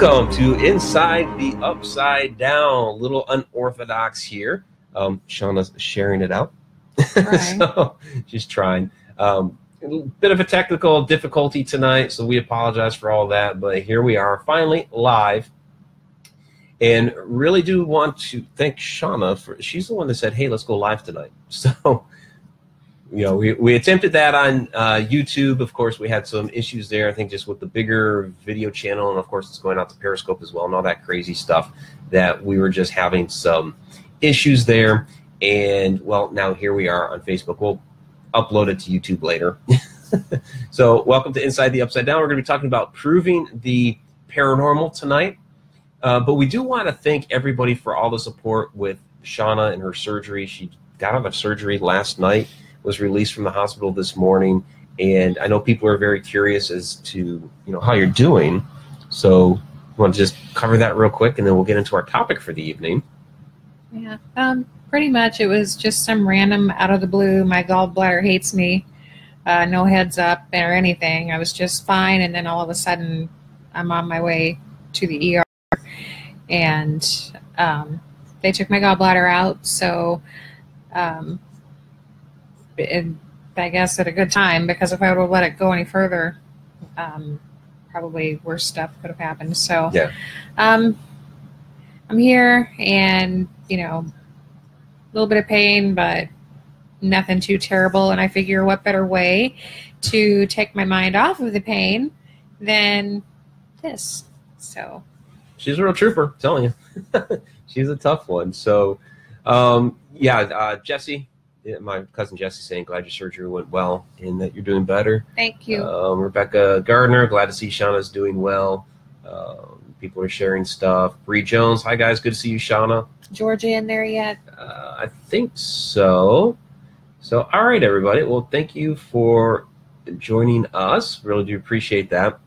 Welcome to Inside the Upside Down. A little unorthodox here. Shauna's sharing it out. So she's trying. A bit of a technical difficulty tonight, so we apologize for all that. But here we are, finally live. And really do want to thank Shana for, she's the one that said, hey, let's go live tonight. So, you know, we attempted that on YouTube. Of course, we had some issues there, I think, just with the bigger video channel. And, of course, it's going out to Periscope as well and all that crazy stuff that we were just having some issues there. And, well, now here we are on Facebook. We'll upload it to YouTube later. So welcome to Inside the Upside Down. We're going to be talking about proving the paranormal tonight. But we do want to thank everybody for all the support with Shana and her surgery. She got out of surgery last night, was released from the hospital this morning, and I know people are very curious as to, you know, how you're doing. So I want to just cover that real quick, and then we'll get into our topic for the evening. Yeah, pretty much it was just some random out of the blue, my gallbladder hates me, no heads up or anything. I was just fine, and then all of a sudden I'm on my way to the ER. And they took my gallbladder out, so I guess at a good time, because if I would have let it go any further, probably worse stuff could have happened. So yeah. I'm here, and, you know, a little bit of pain, but nothing too terrible. And I figure what better way to take my mind off of the pain than this. So she's a real trooper, I'm telling you. She's a tough one. So, Jesse, my cousin Jesse, saying glad your surgery went well and that you're doing better. Thank you. Rebecca Gardner, glad to see Shauna's doing well. People are sharing stuff. Bree Jones, hi guys, good to see you, Shana. Georgia in there yet? I think so. So, all right, everybody. Well, thank you for joining us. Really do appreciate that.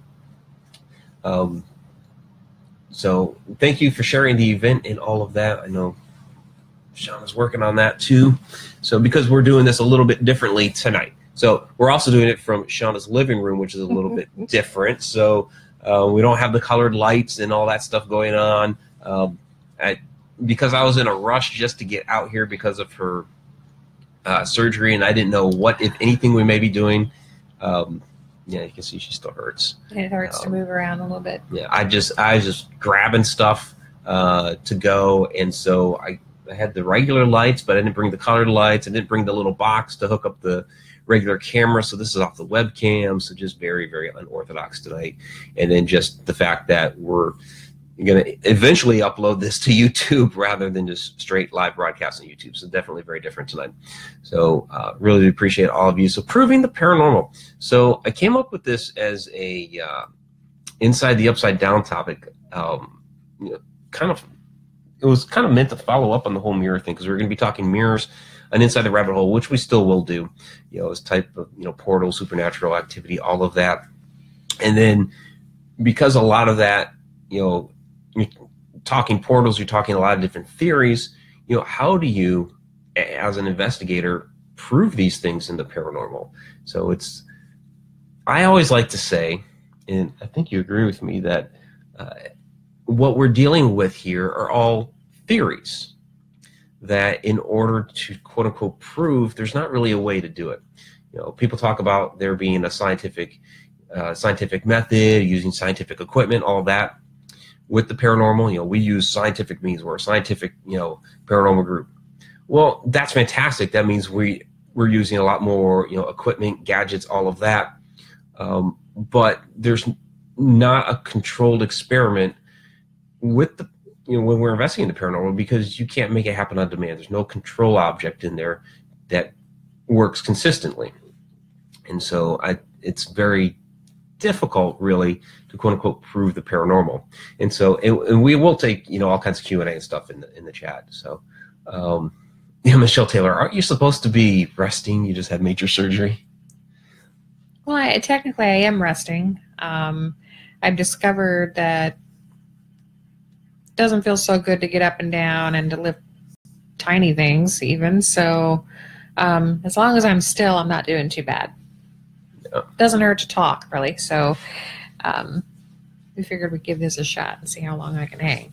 So thank you for sharing the event and all of that. I know Shauna's working on that too. So because we're doing this a little bit differently tonight. So we're also doing it from Shauna's living room, which is a little bit different. So we don't have the colored lights and all that stuff going on. Because I was in a rush just to get out here because of her surgery, and I didn't know what, if anything, we may be doing. Yeah, you can see she still hurts. It hurts to move around a little bit. Yeah, I was just grabbing stuff to go, and so I had the regular lights, but I didn't bring the colored lights. I didn't bring the little box to hook up the regular camera, so this is off the webcam, so just very, very unorthodox tonight. And then just the fact that we're going to eventually upload this to YouTube rather than just straight live broadcast on YouTube. So definitely very different tonight. So really appreciate all of you. So proving the paranormal. So I came up with this as a Inside the Upside Down topic. You know, it was kind of meant to follow up on the whole mirror thing, because we're going to be talking mirrors and Inside the Rabbit Hole, which we still will do. You know, as type of, you know, portal, supernatural activity, all of that. And then because a lot of that, you know, you're talking portals, you're talking a lot of different theories. You know, how do you, as an investigator, prove these things in the paranormal? So I always like to say, and I think you agree with me, that what we're dealing with here are all theories that in order to quote unquote prove, there's not really a way to do it. You know, people talk about there being a scientific method, using scientific equipment, all that. With the paranormal, you know, we use scientific means. We're a scientific, you know, paranormal group. Well, that's fantastic. That means we're using a lot more, you know, equipment, gadgets, all of that. But there's not a controlled experiment with the, you know, when we're investigating the paranormal, because you can't make it happen on demand. There's no control object in there that works consistently, and so it's very difficult, really, to quote unquote prove the paranormal. And so and we will take, you know, all kinds of Q&A and stuff in the chat. So yeah, Michelle Taylor, aren't you supposed to be resting? You just had major surgery. Well, technically I am resting. I've discovered that it doesn't feel so good to get up and down and to lift tiny things even. So as long as I'm still, I'm not doing too bad. Doesn't hurt to talk, really. So we figured we'd give this a shot and see how long I can hang.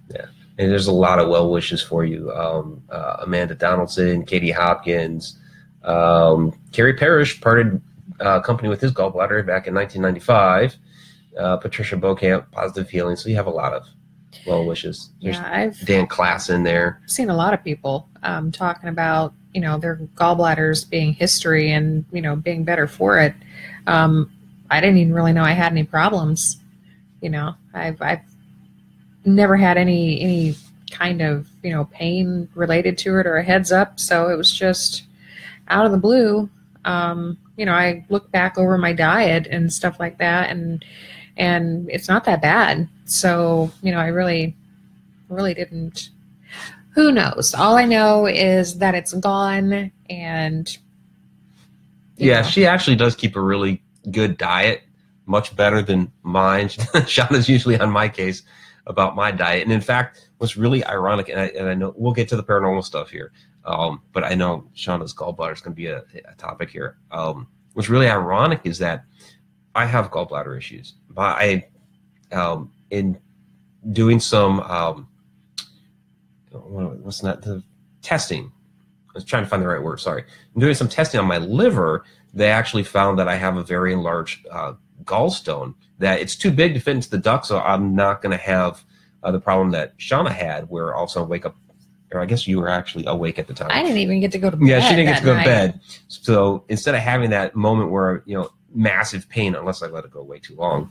Yeah. And there's a lot of well wishes for you. Amanda Donaldson, Katie Hopkins, Kerry Parrish parted company with his gallbladder back in 1995. Patricia Beaucamp, positive healing. So you have a lot of well wishes. There's I've Dan Klass in there. seen a lot of people talking about, their gallbladders being history and, being better for it. I didn't even really know I had any problems. I've never had any kind of, pain related to it or a heads up. So it was just out of the blue. I look back over my diet and stuff like that, and it's not that bad. So, I really didn't. Who knows? All I know is that it's gone, and yeah, she actually does keep a really good diet, much better than mine. Shauna's usually on my case about my diet, and in fact, what's really ironic, and I know we'll get to the paranormal stuff here, but I know Shauna's gallbladder is going to be a topic here. What's really ironic is that I have gallbladder issues. In doing some the testing. I was trying to find the right word. Sorry. I'm doing some testing on my liver. They actually found that I have a very enlarged gallstone, that it's too big to fit into the duct, so I'm not going to have the problem that Shana had, where also wake up, or I guess you were actually awake at the time. I didn't even get to go to bed. Yeah, she didn't get to go night. to bed. So instead of having that moment where, massive pain, unless I let it go way too long,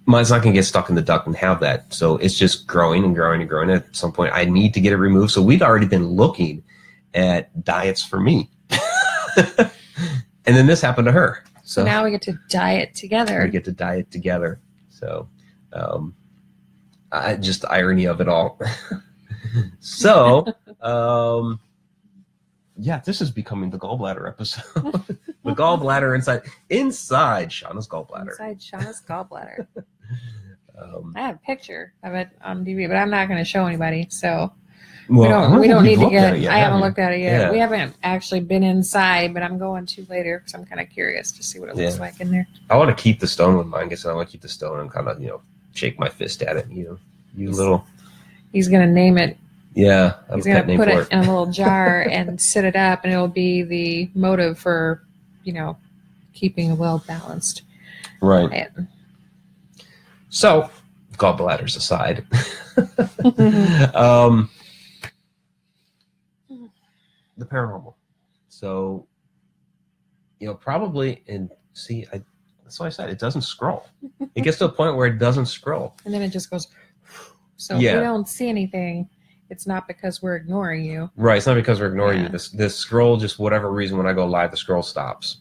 mine's not going to get stuck in the duct and have that. So it's just growing and growing and growing. At some point, I need to get it removed. So we'd already been looking at diets for me. And then this happened to her. So now we get to diet together. We get to diet together. So just the irony of it all. So, yeah, this is becoming the gallbladder episode. The gallbladder inside Shauna's gallbladder. Inside Shauna's gallbladder. I have a picture of it on TV, but I'm not going to show anybody. So we don't need to get. I haven't looked at it yet. Yeah. We haven't actually been inside, but I'm going to later because I'm kind of curious to see what it looks like in there. I want to keep the stone when mine gets. I want to keep the stone and kind of shake my fist at it. He's going to name it. Yeah, he's going to put it in a little jar and sit it up, and it'll be the motive for, keeping a well-balanced diet. So, gallbladders aside, the paranormal. So, probably, that's why I said it doesn't scroll. It gets to a point where it doesn't scroll. And then it just goes, so if we don't see anything, it's not because we're ignoring you. Right, it's not because we're ignoring you. This scroll, just whatever reason, when I go live, the scroll stops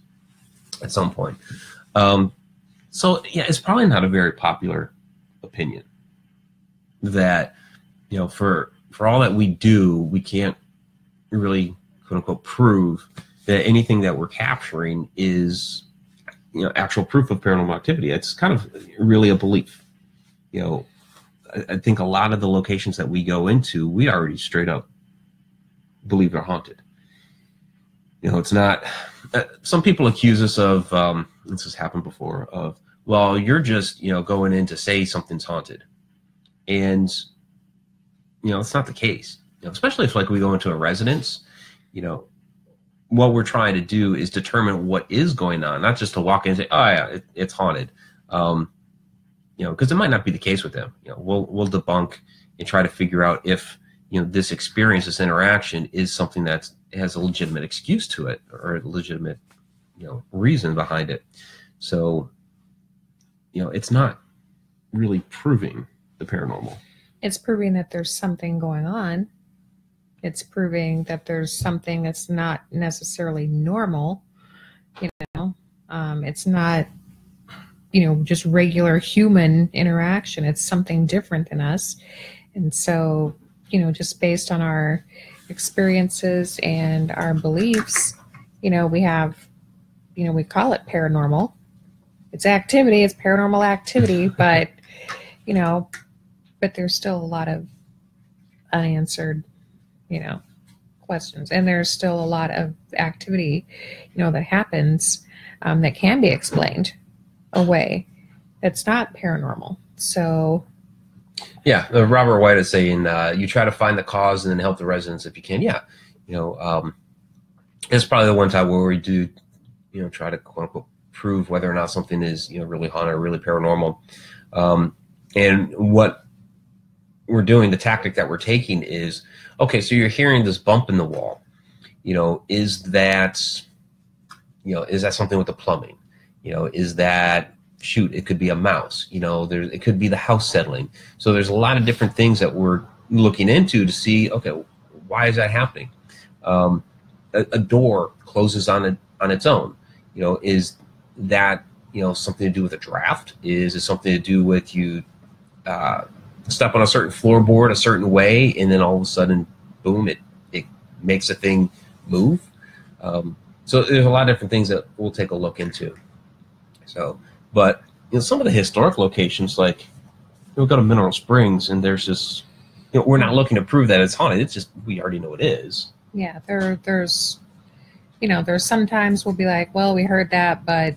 at some point. So, yeah, it's probably not a very popular opinion that, for all that we do, we can't really, quote unquote, prove that anything that we're capturing is, actual proof of paranormal activity. It's kind of really a belief. I think a lot of the locations that we go into, we already straight up believe they're haunted. It's not. Some people accuse us of, this has happened before, of, well, you're just, going in to say something's haunted. And, it's not the case. Especially if, we go into a residence, what we're trying to do is determine what is going on, not just to walk in and say, oh, yeah, it's haunted. Because it might not be the case with them. We'll debunk and try to figure out if, this experience, this interaction is something that has a legitimate excuse to it or a legitimate, reason behind it. So, it's not really proving the paranormal. It's proving that there's something going on. It's proving that there's something that's not necessarily normal. It's not, just regular human interaction. It's something different than us. And so, just based on our experiences and our beliefs, we have, we call it paranormal. It's activity, it's paranormal activity, but, but there's still a lot of unanswered, questions. And there's still a lot of activity, that happens that can be explained away. it's not paranormal. So Yeah, Robert White is saying you try to find the cause and then help the residents if you can. Yeah, it's probably the one time where we do, try to quote unquote prove whether or not something is really haunted or really paranormal. And what we're doing, the tactic that we're taking is, okay, so you're hearing this bump in the wall. Is that something with the plumbing? Is that, shoot, it could be a mouse, it could be the house settling. So there's a lot of different things that we're looking into to see, okay, why is that happening? A door closes on its own. Is that, something to do with a draft? Is it something to do with you step on a certain floorboard a certain way, and then all of a sudden, boom, it makes a thing move? So there's a lot of different things that we'll take a look into. So, but some of the historic locations, like we'll go to Mineral Springs, and there's just, we're not looking to prove that it's haunted. It's just, we already know it is. Yeah, there's sometimes we'll be like, well, we heard that, but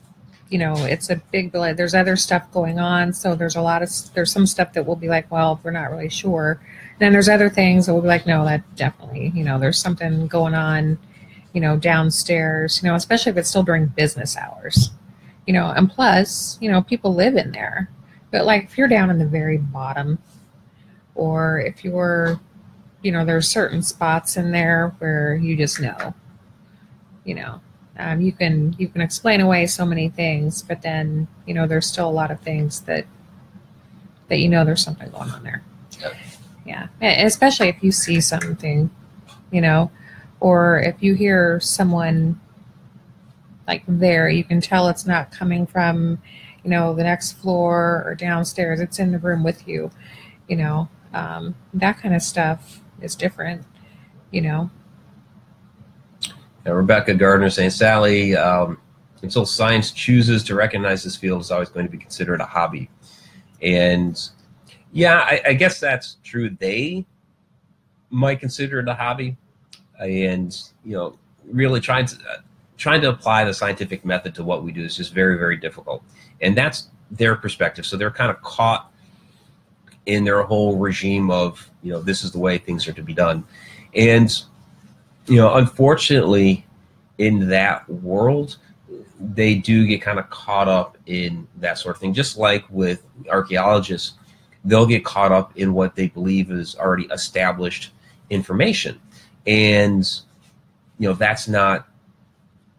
it's a big, there's other stuff going on. So there's some stuff that we'll be like, well, we're not really sure. And then there's other things that we'll be like, no, that definitely, there's something going on, downstairs, especially if it's still during business hours, and plus, people live in there. But like if you're down in the very bottom, or if you're, there's certain spots in there where you just know, you can explain away so many things, but then, there's still a lot of things that there's something going on there. Yeah. Especially if you see something, or if you hear someone like there, you can tell it's not coming from, the next floor or downstairs. It's in the room with you, that kind of stuff is different, Now, Rebecca Gardner saying, Sally, until science chooses to recognize this field, it's always going to be considered a hobby. And yeah, I guess that's true. They might consider it a hobby, and really trying to apply the scientific method to what we do is just very, very difficult. And that's their perspective. So they're kind of caught in their whole regime of, this is the way things are to be done. And unfortunately, in that world, they do get kind of caught up in that sort of thing. Just like with archaeologists, they'll get caught up in what they believe is already established information. And, that's not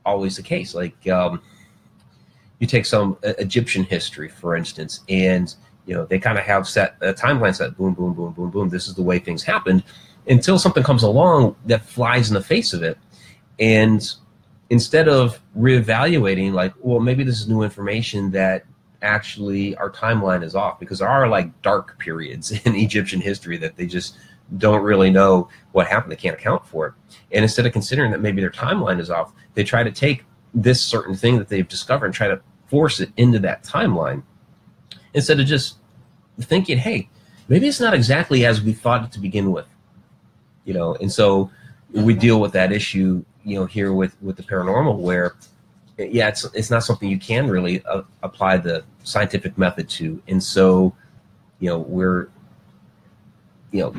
always the case. Like, you take some Egyptian history, for instance, and, they kind of have set a timeline set, boom, boom, boom, boom, boom. This is the way things happened, until something comes along that flies in the face of it. And instead of reevaluating, like, well, maybe this is new information that actually our timeline is off, because there are like dark periods in Egyptian history that they just don't really know what happened. They can't account for it. And instead of considering that maybe their timeline is off, they try to take this certain thing that they've discovered and try to force it into that timeline, instead of just thinking, hey, maybe it's not exactly as we thought it to begin with. And so we deal with that issue, here with the paranormal, where, yeah, it's not something you can really apply the scientific method to. And so, we're,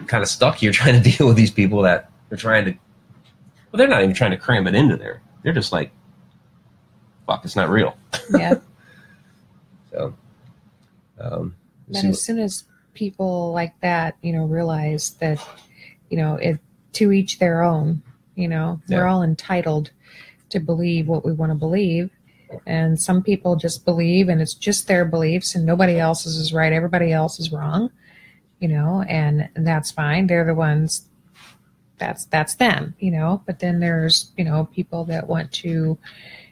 kind of stuck here trying to deal with these people that are trying to, well, they're not even trying to cram it into there. They're just like, fuck, it's not real. Yeah. So, but as soon as people like that, realize that, it to each their own, we're all entitled to believe what we want to believe. And some people just believe, and it's just their beliefs, and nobody else's is right. Everybody else is wrong, and that's fine. They're the ones, that's them, but then there's, people that want to,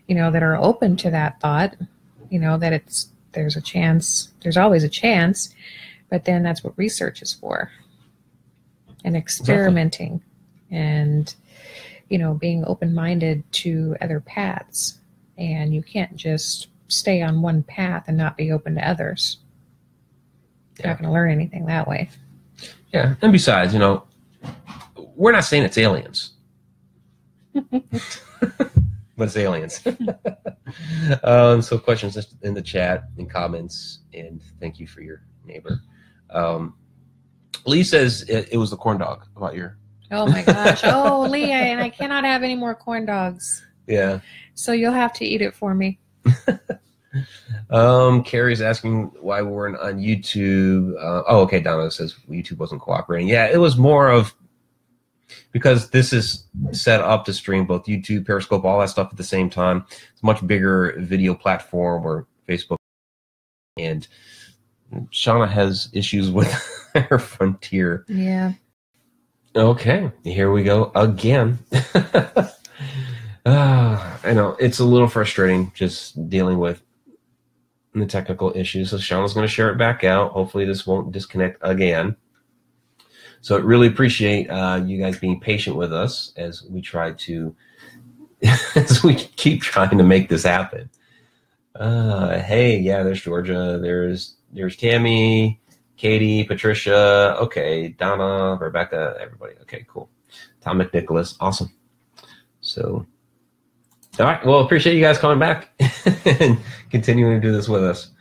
that are open to that thought, that there's a chance, there's always a chance, but then that's what research is for, and experimenting. Exactly. And, being open-minded to other paths. And you can't just stay on one path and not be open to others. You're not going to learn anything that way. Yeah. And besides, we're not saying it's aliens. but it's aliens. So questions in the chat and comments, and thank you for your neighbor. Lee says it was the corn dog about your. Oh my gosh. Oh, Lee, and I cannot have any more corn dogs. Yeah. So you'll have to eat it for me. Carrie's asking why we weren't on YouTube. Okay. Donna says YouTube wasn't cooperating. Yeah, it was more of because this is set up to stream both YouTube, Periscope, all that stuff at the same time. It's a much bigger video platform or Facebook. And Shana has issues with her Frontier. Yeah. Okay, here we go again. I know it's a little frustrating just dealing with the technical issues. So Shauna's going to share it back out. Hopefully this won't disconnect again. So I really appreciate you guys being patient with us as we try to, as we keep trying to make this happen. Hey, yeah, there's Georgia. There's Tammy, Katie, Patricia. Okay, Donna, Rebecca, everybody. Okay, cool. Tom McNicholas, awesome. So, all right. Well, appreciate you guys coming back and continuing to do this with us.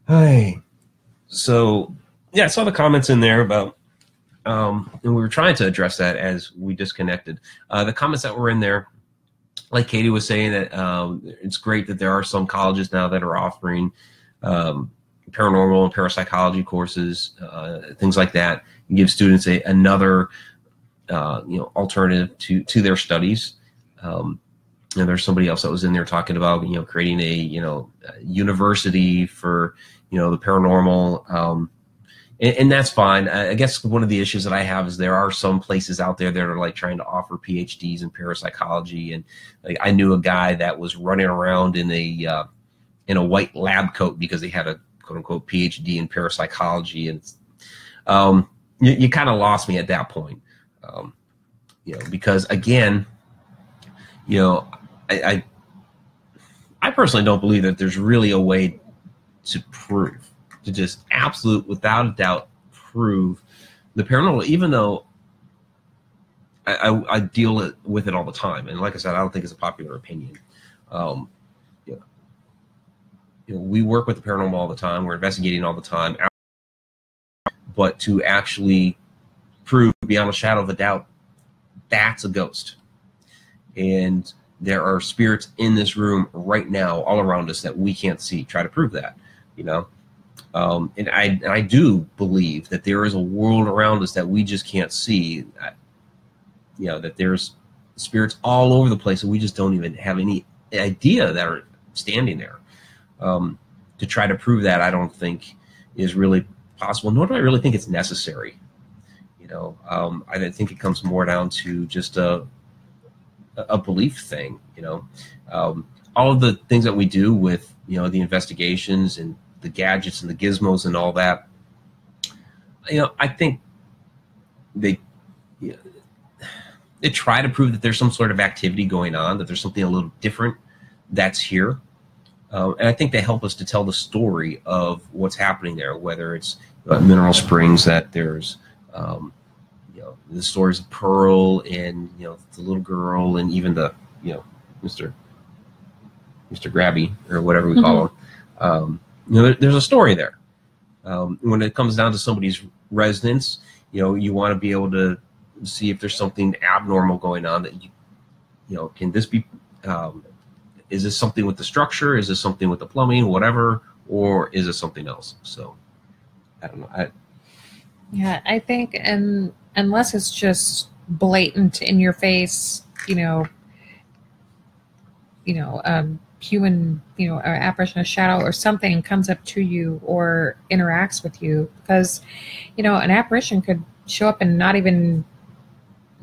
Hi. So, yeah, I saw the comments in there about, and we were trying to address that as we disconnected. The comments that were in there, like Katie was saying, that it's great that there are some colleges now that are offering paranormal and parapsychology courses, things like that, and give students another alternative to their studies. And there's somebody else that was in there talking about creating a university for the paranormal. And that's fine. I guess one of the issues that I have is there are some places out there that are like trying to offer PhDs in parapsychology. And like I knew a guy that was running around in a white lab coat because he had a quote unquote PhD in parapsychology. And you kind of lost me at that point. Because again, I personally don't believe that there's really a way to prove, to just absolute, without a doubt, prove the paranormal, even though I deal with it all the time. And like I said, I don't think it's a popular opinion. We work with the paranormal all the time. We're investigating all the time. But to actually prove beyond a shadow of a doubt, that's a ghost. And there are spirits in this room right now, all around us, that we can't see. Try to prove that, And I do believe that there is a world around us that we just can't see. That there's spirits all over the place, and we just don't even have any idea that are standing there. To try to prove that, I don't think is really possible, nor do I really think it's necessary. I think it comes more down to just a belief thing. All of the things that we do with the investigations and the gadgets and the gizmos and all that, I think they try to prove that there's some sort of activity going on, that there's something a little different that's here. And I think they help us to tell the story of what's happening there, whether it's Mineral Springs, that there's, the stories of Pearl and, the little girl, and even the, Mr. Grabby, or whatever we call him. There's a story there. When it comes down to somebody's residence, you want to be able to see if there's something abnormal going on that can this be, is this something with the structure? Is this something with the plumbing, whatever, or is it something else? So I don't know. I think, and unless it's just blatant in your face, human, or apparition, a shadow or something comes up to you or interacts with you, because, an apparition could show up and not even,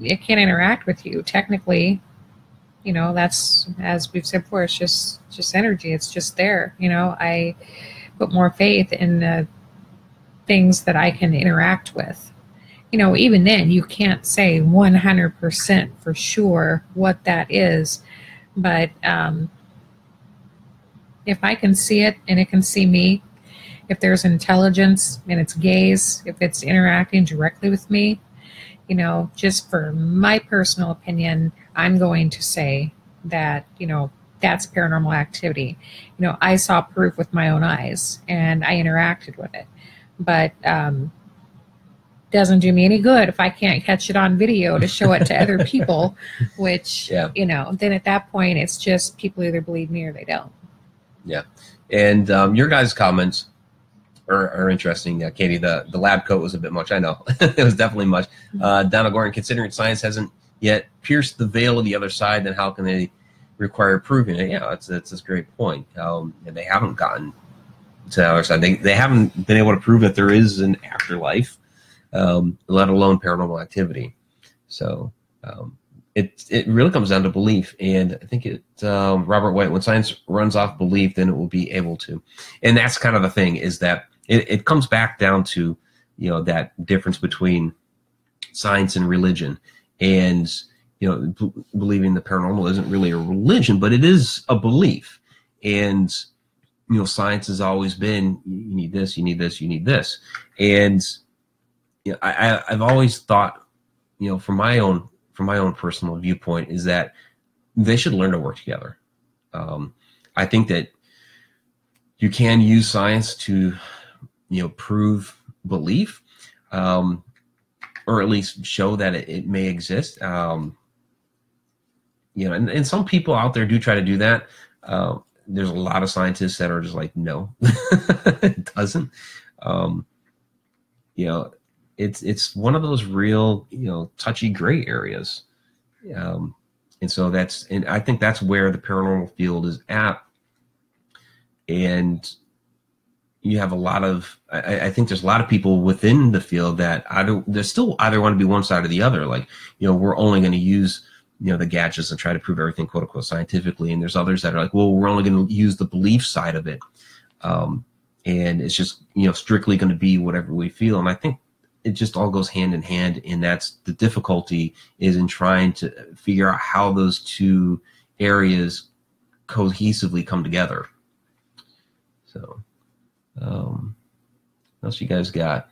it can't interact with you technically. That's, as we've said before, it's just energy. It's just there. I put more faith in the things that I can interact with. Even then, you can't say 100% for sure what that is. But if I can see it and it can see me, if there's intelligence in its gaze, if it's interacting directly with me, just for my personal opinion, I'm going to say that, that's paranormal activity. I saw proof with my own eyes and I interacted with it. But doesn't do me any good if I can't catch it on video to show it to other people, which, Yeah. Then at that point, it's just people either believe me or they don't. Yeah. And your guys' comments are interesting. Katie, the lab coat was a bit much. I know. It was definitely much. Donald Gordon, considering science hasn't yet pierced the veil of the other side, then how can they require proving it? Yeah, that's a great point. And they haven't gotten to the other side. They haven't been able to prove that there is an afterlife, let alone paranormal activity. So it really comes down to belief. And I think Robert White, when science runs off belief, then it will be able to. And that's kind of the thing, is that it comes back down to, that difference between science and religion. And, believing the paranormal isn't really a religion, but it is a belief. And, science has always been, you need this, you need this, you need this. And, I've always thought, from my own personal viewpoint, is that they should learn to work together. I think that you can use science to, prove belief, or at least show that it may exist. And some people out there do try to do that. There's a lot of scientists that are just like, no, it doesn't. It's one of those real, touchy gray areas. And so I think that's where the paranormal field is at. And you have a lot of, I think there's a lot of people within the field that they still either want to be one side or the other. Like, we're only going to use, the gadgets and try to prove everything, quote unquote, scientifically. And there's others that are like, well, we're only going to use the belief side of it. And it's just, strictly going to be whatever we feel. And I think it just all goes hand in hand. And that's the difficulty, is in trying to figure out how those two areas cohesively come together. So, what else you guys got?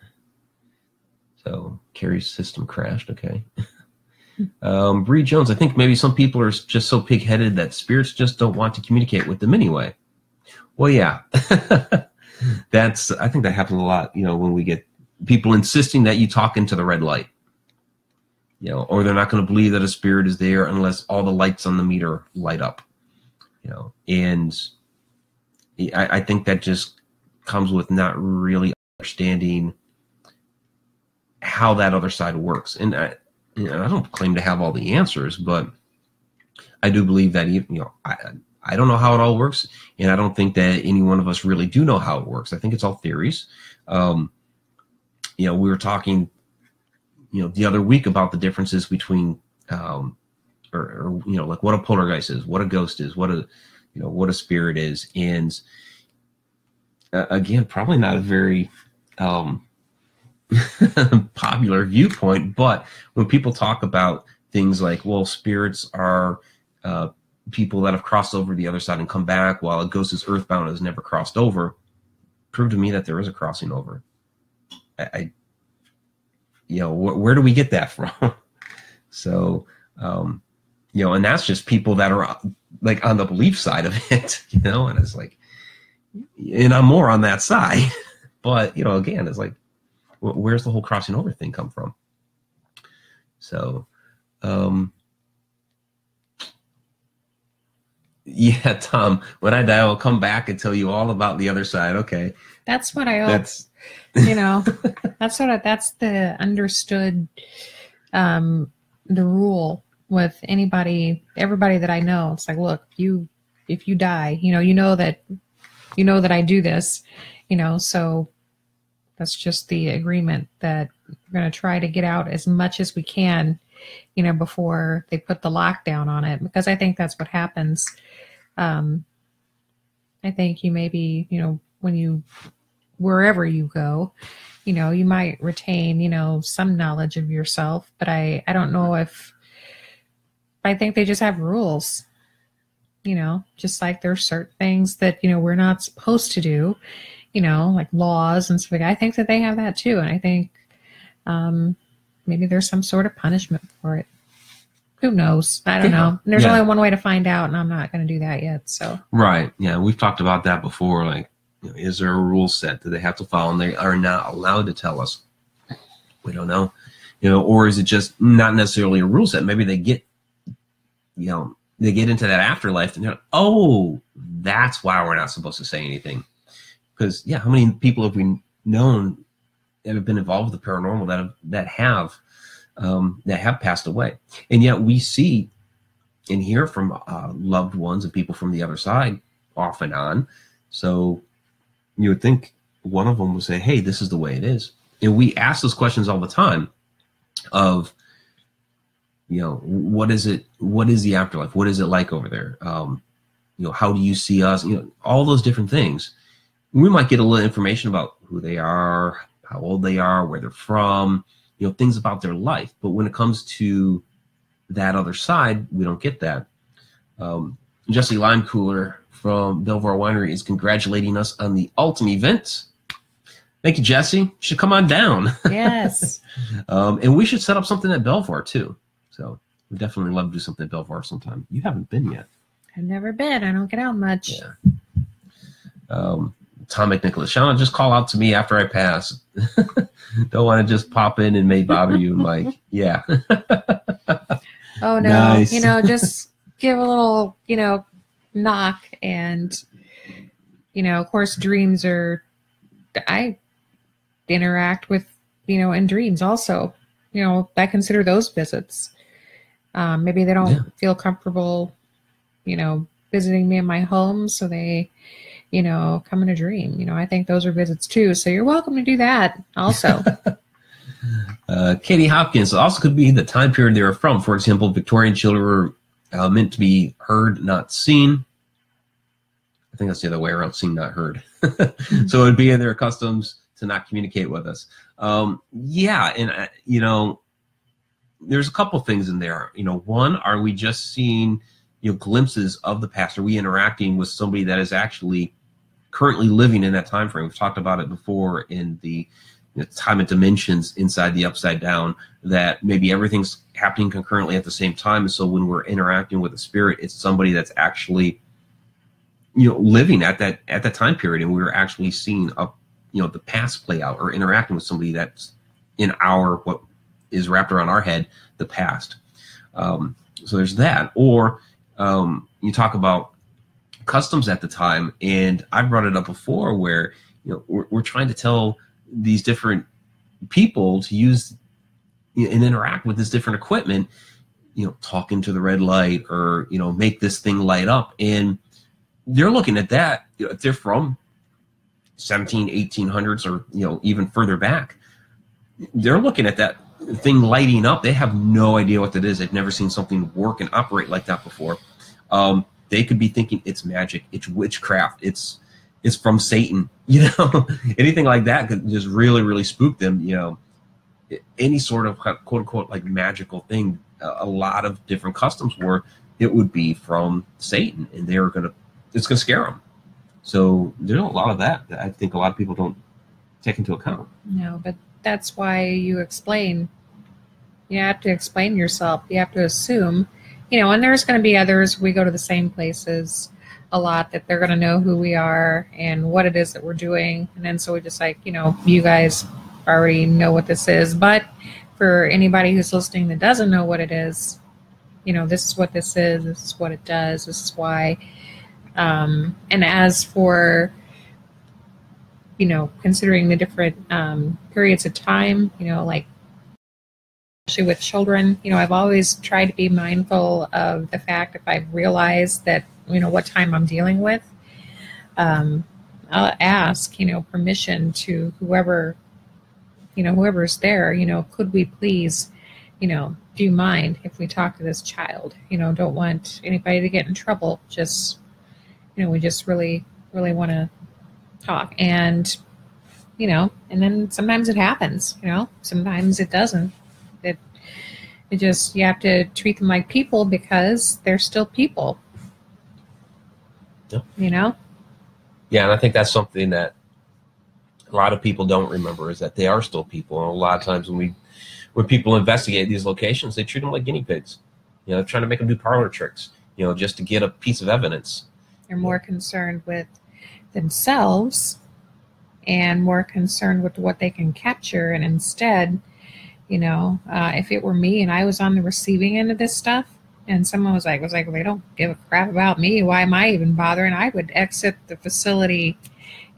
So Carrie's system crashed. Okay. Bree Jones, I think maybe some people are just so pig-headed that spirits just don't want to communicate with them anyway. Well, yeah. I think that happens a lot, when we get people insisting that you talk into the red light, or they're not going to believe that a spirit is there unless all the lights on the meter light up, and I think that just comes with not really understanding how that other side works. And I don't claim to have all the answers, but I do believe that, I don't know how it all works, and I don't think that any one of us really do know how it works. I think it's all theories. We were talking, the other week about the differences between, like what a poltergeist is, what a ghost is, what a spirit is. And again, probably not a very popular viewpoint, but when people talk about things like, well, spirits are people that have crossed over the other side and come back, while a ghost is earthbound and has never crossed over, prove to me that there is a crossing over. Where do we get that from? So, and that's just people that are like on the belief side of it, and it's like, and I'm more on that side, but, again, it's like, where's the whole crossing over thing come from? So, yeah, Tom, when I die, I'll come back and tell you all about the other side. Okay. That's what I hope. That's the understood, the rule with everybody that I know. It's like, look, if you die, you know that I do this, so that's just the agreement that we're going to try to get out as much as we can, before they put the lockdown on it, because I think that's what happens. I think you maybe, wherever you go, you might retain, some knowledge of yourself, but I don't know I think they just have rules, just like there's certain things that, we're not supposed to do, like laws and stuff like that. I think that they have that too. And I think, maybe there's some sort of punishment for it. who knows? I don't know. And there's only one way to find out, and I'm not going to do that yet. So right, yeah, we've talked about that before. Like, is there a rule set that they have to follow, and they are not allowed to tell us? We don't know, or is it just not necessarily a rule set? Maybe they get, they get into that afterlife, and they're like, oh, that's why we're not supposed to say anything. Because how many people have we known that have been involved with the paranormal that have passed away, and yet we see and hear from loved ones and people from the other side off and on. So you would think one of them would say, hey, this is the way it is. And we ask those questions all the time of, what is it? What is the afterlife? What is it like over there? How do you see us? All those different things. We might get a little information about who they are, how old they are, where they're from, things about their life. But when it comes to that other side, we don't get that. Jesse Limecooler from Belvoir Winery is congratulating us on the Ultimate event. Thank you, Jesse. You should come on down. Yes. And we should set up something at Belvoir too. So we definitely love to do something at Belvoir sometime. You haven't been yet. I've never been. I don't get out much. Yeah. Tom McNicholas, Shana, just call out to me after I pass. Don't want to just pop in and may bother you, Mike. Yeah. Oh, no. Nice. Just give a little, knock. And, of course, dreams are, I interact with, in dreams also. I consider those visits. Maybe they don't feel comfortable, visiting me in my home, so they, come in a dream. I think those are visits too. So you're welcome to do that also. Katie Hopkins also could be the time period they were from. For example, Victorian children were meant to be heard, not seen. I think that's the other way around, seen, not heard. So it would be in their customs to not communicate with us. And, there's a couple things in there. One, are we just seeing, glimpses of the past? Are we interacting with somebody that is actually currently living in that time frame? We've talked about it before in the time and dimensions inside the Upside Down, that maybe everything's happening concurrently at the same time. And so when we're interacting with a spirit, it's somebody that's actually, living at that time period, and we're actually seeing the past play out, or interacting with somebody that's in what is wrapped around our head, the past. So there's that. Or you talk about customs at the time, and I brought it up before, where we're trying to tell these different people to use and interact with this different equipment, talk into the red light, or make this thing light up, and they're looking at that. If they're from 1800s or even further back, they're looking at that thing lighting up. They have no idea what that is. They've never seen something work and operate like that before. They could be thinking it's magic, it's witchcraft, it's from Satan, anything like that could just really, really spook them. Any sort of quote unquote like magical thing. A lot of different customs were, it would be from Satan, and it's going to scare them. So there's a lot of that I think a lot of people don't take into account. No, but that's why you explain. You have to explain yourself. You have to assume, and there's going to be others. We go to the same places a lot, that they're going to know who we are and what it is that we're doing. And then so we just like, you guys already know what this is. But for anybody who's listening that doesn't know what it is, this is what this is. This is what it does. This is why. And as for, considering the different periods of time, like especially with children, I've always tried to be mindful of the fact, if I realize that, what time I'm dealing with, I'll ask, permission to whoever, whoever's there, could we please, do you mind if we talk to this child? Don't want anybody to get in trouble. Just, we just really, really want to talk. And, and then sometimes it happens, sometimes it doesn't. It just, you have to treat them like people, because they're still people. Yep. Yeah, and I think that's something that a lot of people don't remember, is that they are still people. And a lot of times when people investigate these locations, they treat them like guinea pigs. You know, trying to make them do parlor tricks, you know, just to get a piece of evidence. They're more concerned with themselves and more concerned with what they can capture. And instead, you know, if it were me and I was on the receiving end of this stuff, and someone was like, well, they don't give a crap about me. Why am I even bothering? I would exit the facility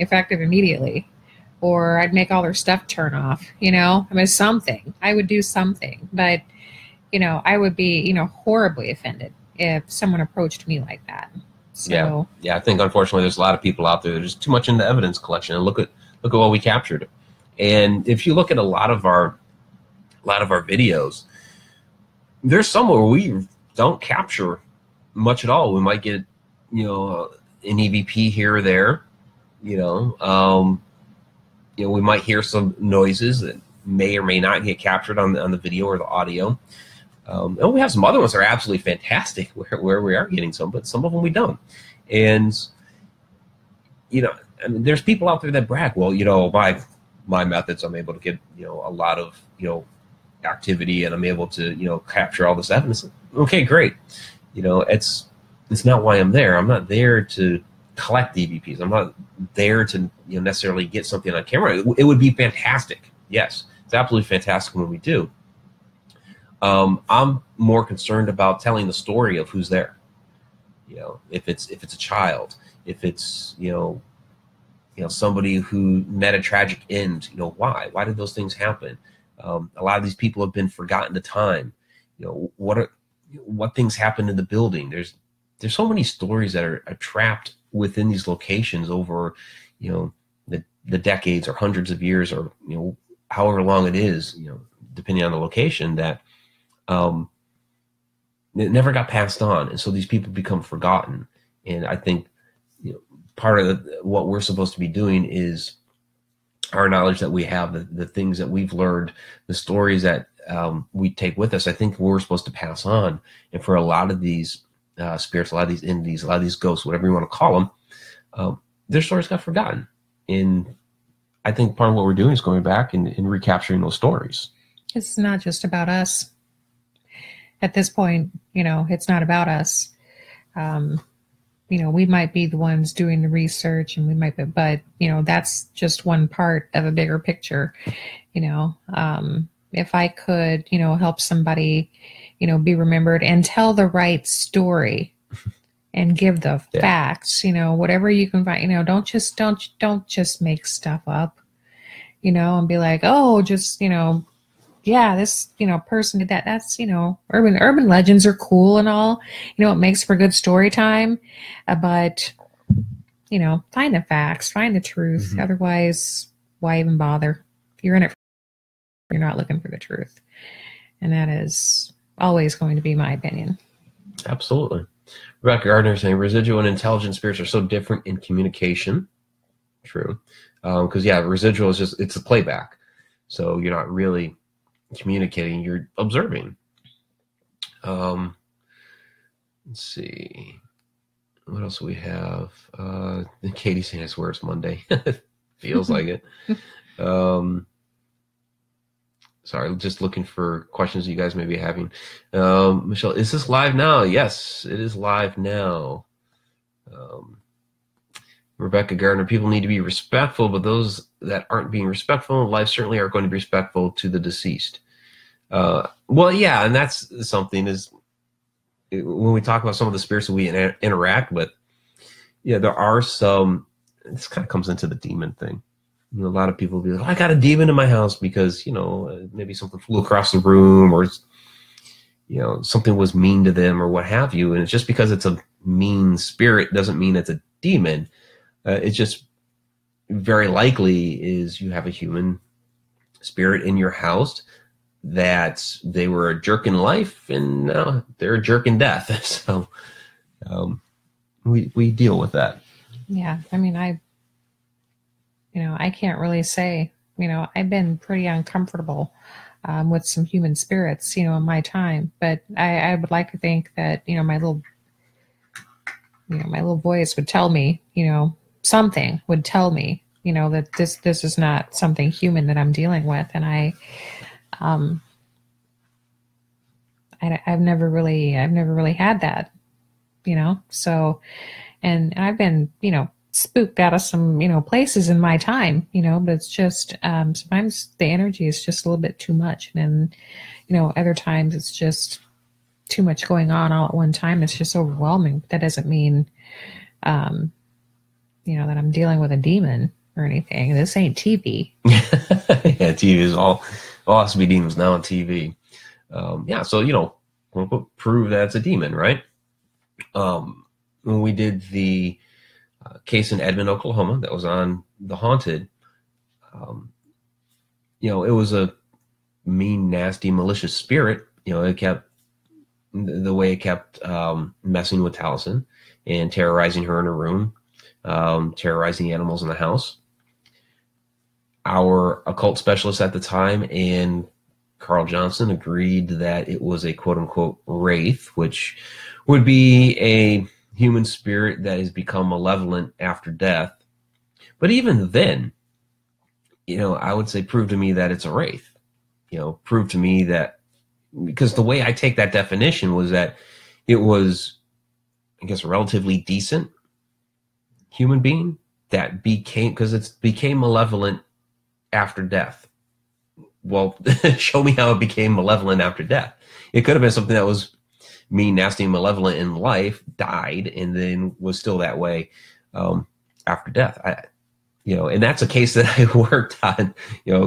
effective immediately, or I'd make all their stuff turn off. You know, I mean, something. I would do something, but you know, I would be, you know, horribly offended if someone approached me like that. So, yeah. I think unfortunately there's a lot of people out there that are just too much into evidence collection. And look at what we captured. And if you look at a lot of our videos, there's some where we don't capture much at all. We might get, you know, an EVP here or there. You know, we might hear some noises that may or may not get captured on the video or the audio. And we have some other ones that are absolutely fantastic where we are getting some, but some of them we don't. And, you know, I mean, there's people out there that brag, well, you know, by my methods, I'm able to get, you know, a lot of, you know, activity, and I'm able to, you know, capture all this evidence. Okay, great. You know, it's not why I'm there. I'm not there to collect EVPs. I'm not there to, you know, necessarily get something on camera. It would be fantastic. Yes, it's absolutely fantastic when we do. I'm more concerned about telling the story of who's there. You know, if it's a child, if it's, you know, somebody who met a tragic end, you know, why did those things happen? A lot of these people have been forgotten to time. You know, what things happened in the building. There's so many stories that are trapped within these locations over, you know, the decades or hundreds of years, or, you know, however long it is, you know, depending on the location, that it never got passed on. And so these people become forgotten. And I think, you know, part of what we're supposed to be doing is our knowledge that we have, the things that we've learned, the stories that we take with us, I think we're supposed to pass on. And for a lot of these spirits, a lot of these entities, a lot of these ghosts, whatever you want to call them, their stories got forgotten. And I think part of what we're doing is going back and recapturing those stories. It's not just about us. At this point, you know, it's not about us. You know, we might be the ones doing the research, and we might be, but, you know, that's just one part of a bigger picture. You know, if I could, you know, help somebody, you know, be remembered and tell the right story and give the facts, you know, whatever you can find, you know, don't just make stuff up, you know, and be like, oh, just, you know, yeah, this, you know, person did that. That's, you know, urban legends are cool and all, you know, it makes for good story time, but, you know, find the facts, find the truth. Mm-hmm. Otherwise, why even bother? If you're in it, you're not looking for the truth. And that is always going to be my opinion. Absolutely. Rebecca Gardner saying residual and intelligent spirits are so different in communication. True. Because, yeah, residual is just, it's a playback. So you're not really communicating, you're observing. Let's see. What else do we have? Katie saying I swear it's Monday. Feels like it. Sorry, just looking for questions you guys may be having. Michelle, is this live now? Yes, it is live now. Rebecca Gardner, people need to be respectful, but those that aren't being respectful in life certainly are going to be respectful to the deceased. Well, yeah, and that's something is when we talk about some of the spirits that we interact with, yeah, there are some, this kind of comes into the demon thing. You know, a lot of people will be like, oh, I got a demon in my house because, you know, maybe something flew across the room, or, you know, something was mean to them or what have you. And it's just because it's a mean spirit doesn't mean it's a demon. It's just very likely is you have a human spirit in your house that they were a jerk in life and now they're a jerk in death. So we deal with that. Yeah. I mean, I can't really say, you know, I've been pretty uncomfortable with some human spirits, you know, in my time, but I would like to think that, you know, my little voice would tell me, you know, something would tell me, you know, that this is not something human that I'm dealing with. And I've never really had that, so, and I've been, spooked out of some, places in my time, but it's just, sometimes the energy is just a little bit too much. And then, other times it's just too much going on all at one time. It's just overwhelming. That doesn't mean, that I'm dealing with a demon or anything. This ain't TV. Yeah, TV is all has to be demons now on TV. So, we'll prove that it's a demon, right? When we did the case in Edmond, Oklahoma, that was on The Haunted, it was a mean, nasty, malicious spirit. It kept, the way it kept messing with Taliesin and terrorizing her in her room, terrorizing the animals in the house. Our occult specialist at the time and Carl Johnson agreed that it was a quote-unquote wraith, which would be a human spirit that has become malevolent after death. But even then, I would say prove to me that it's a wraith. Prove to me that, because the way I take that definition was that it was, I guess, a relatively decent human being that became malevolent after death. Well, show me how it became malevolent after death. It could have been something that was mean, nasty, and malevolent in life, died, and then was still that way after death. And that's a case that I worked on,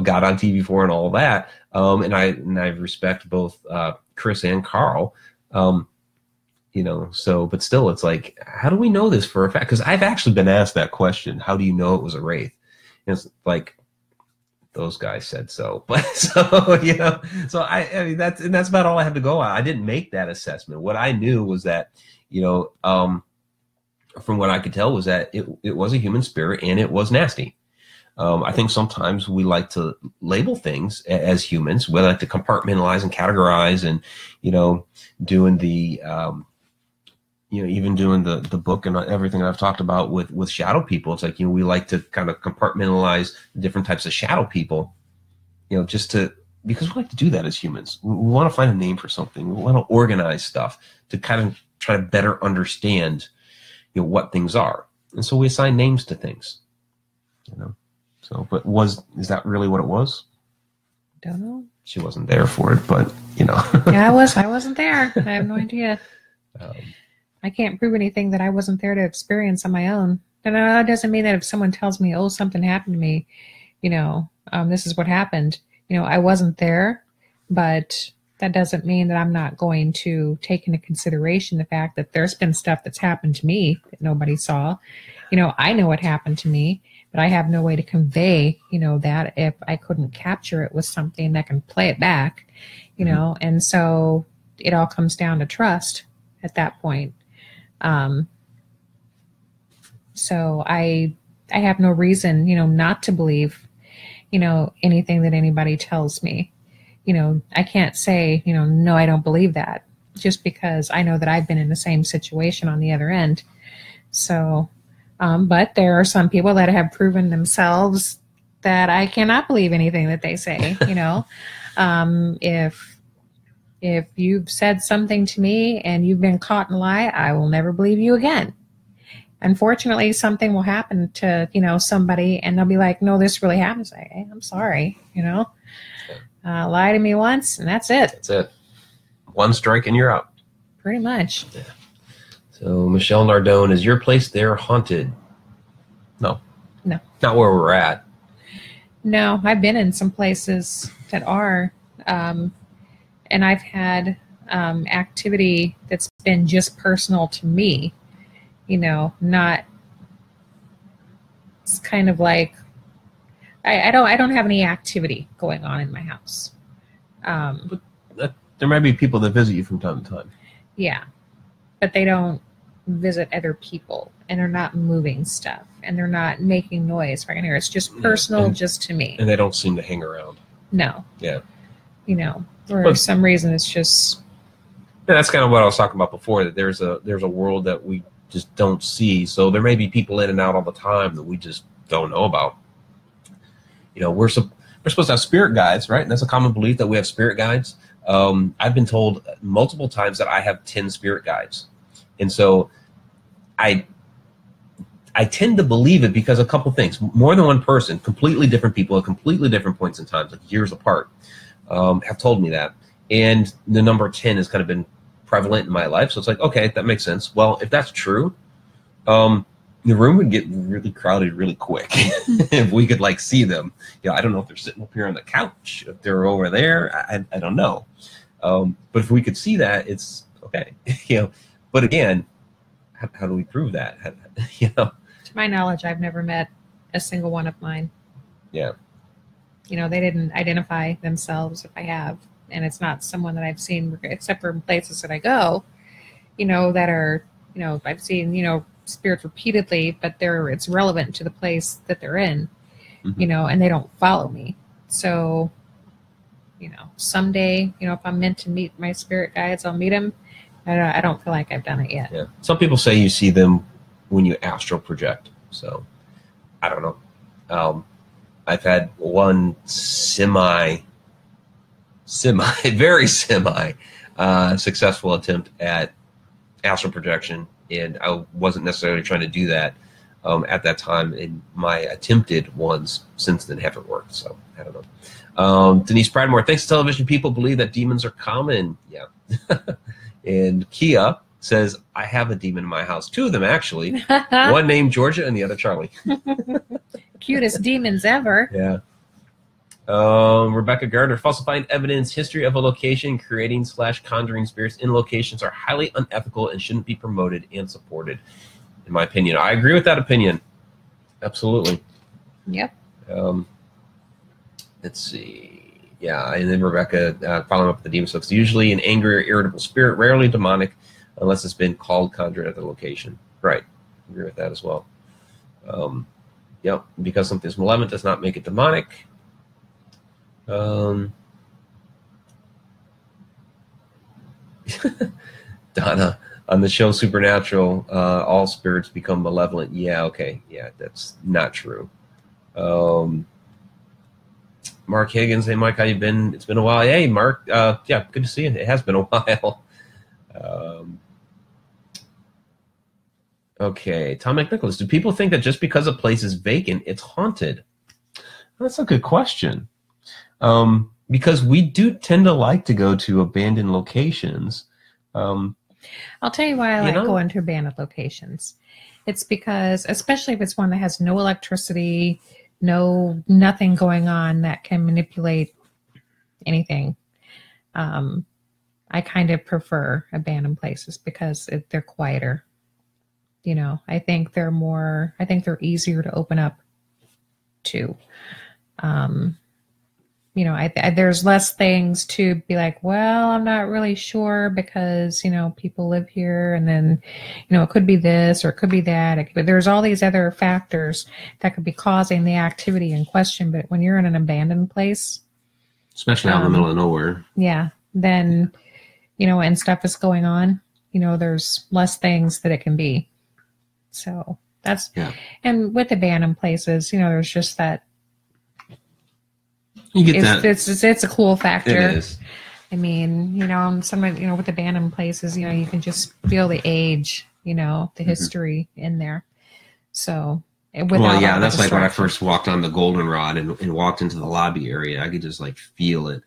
got on TV for and all that. And I respect both Chris and Carl. But still, it's like, how do we know this for a fact? Because I've actually been asked that question. How do you know it was a wraith? And it's like, those guys said so. But I mean, that's about all I have to go on. I didn't make that assessment. What I knew was that, from what I could tell was that it was a human spirit and it was nasty. I think sometimes we like to label things as humans. We like to compartmentalize and categorize, and doing the even doing the book and everything I've talked about with shadow people. It's like, we like to kind of compartmentalize different types of shadow people, because we like to do that as humans. We want to find a name for something. We want to organize stuff to kind of try to better understand, what things are. And so we assign names to things, So, but is that really what it was? Don't know. She wasn't there for it, but, Yeah, I wasn't there. I have no idea. I can't prove anything that I wasn't there to experience on my own. And that doesn't mean that if someone tells me, oh, something happened to me, this is what happened. I wasn't there, but that doesn't mean that I'm not going to take into consideration the fact that there's been stuff that's happened to me that nobody saw. I know what happened to me, but I have no way to convey, that if I couldn't capture it with something that can play it back, and so it all comes down to trust at that point. So I have no reason, not to believe, anything that anybody tells me. I can't say, no, I don't believe that, just because I know that I've been in the same situation on the other end. So, but there are some people that have proven themselves that I cannot believe anything that they say, if you've said something to me and you've been caught in a lie, I will never believe you again. Unfortunately, something will happen to, somebody and they'll be like, no, this really happened. Say, hey, I'm sorry, lie to me once and that's it. That's it. One strike and you're out. Pretty much. Yeah. So, Michelle Nardone, is your place there haunted? No. No. Not where we're at. No, I've been in some places that are, and I've had activity that's been just personal to me, not, it's kind of like, I don't have any activity going on in my house. But there might be people that visit you from time to time. Yeah, but they don't visit other people, and they're not moving stuff, and they're not making noise right here. It's just personal, just to me. And they don't seem to hang around. No. Yeah. For some reason, it's just. Yeah, that's kind of what I was talking about before. That there's a world that we just don't see. So there may be people in and out all the time that we just don't know about. We're supposed to have spirit guides, right? And that's a common belief that we have spirit guides. I've been told multiple times that I have 10 spirit guides. And so I tend to believe it because a couple things. More than one person, completely different people at completely different points in time, like years apart, have told me that. And the number 10 has kind of been prevalent in my life. So it's like, okay, that makes sense. Well, if that's true, the room would get really crowded really quick if we could like see them. I don't know if they're sitting up here on the couch, if they're over there. I don't know. But if we could see that, it's okay. But again, how do we prove that? To my knowledge, I've never met a single one of mine. Yeah. They didn't identify themselves if I have. And it's not someone that I've seen, except for places that I go, that are, I've seen, spirits repeatedly, but it's relevant to the place that they're in, and they don't follow me. So, someday, if I'm meant to meet my spirit guides, I'll meet them. I don't feel like I've done it yet. Yeah. Some people say you see them when you astral project. So I don't know. I've had one very semi successful attempt at astral projection. And I wasn't necessarily trying to do that at that time. And my attempted ones since then haven't worked. So I don't know. Denise Pridemore, thanks to television, people believe that demons are common. Yeah. And Kia says, I have a demon in my house. 2 of them, actually. One named Georgia and the other Charlie. Cutest demons ever. Yeah. Rebecca Gardner, falsifying evidence, history of a location, creating / conjuring spirits in locations are highly unethical and shouldn't be promoted and supported, in my opinion. I agree with that opinion. Absolutely. Yep. Let's see. Yeah, and then Rebecca following up with the demon stuff. It's usually an angry or irritable spirit, rarely demonic, unless it's been called conjured at the location. Right. I agree with that as well. Yep. Because something's malevolent does not make it demonic. Donna, on the show Supernatural, all spirits become malevolent. Yeah, okay. Yeah, that's not true. Mark Higgins, hey Mike, how you been? It's been a while. Hey Mark, yeah, good to see you. It has been a while. Okay, Tom McNicholas, do people think that just because a place is vacant, it's haunted? That's a good question. Because we do tend to like to go to abandoned locations. I'll tell you why I like going to abandoned locations. It's because, especially if it's one that has no electricity, nothing going on that can manipulate anything. I kind of prefer abandoned places because they're quieter. I think they're easier to open up to. There's less things to be like, well, I'm not really sure because, people live here and then, it could be this or it could be that. There's all these other factors that could be causing the activity in question. But when you're in an abandoned place, especially out in the middle of nowhere. Yeah. Then, and stuff is going on, there's less things that it can be. So that's, and with abandoned places, there's just that. You get that. It's a cool factor. It is. I mean, with abandoned places, you can just feel the age, the history in there. So, that's like when I first walked on the goldenrod and walked into the lobby area. I could just like feel it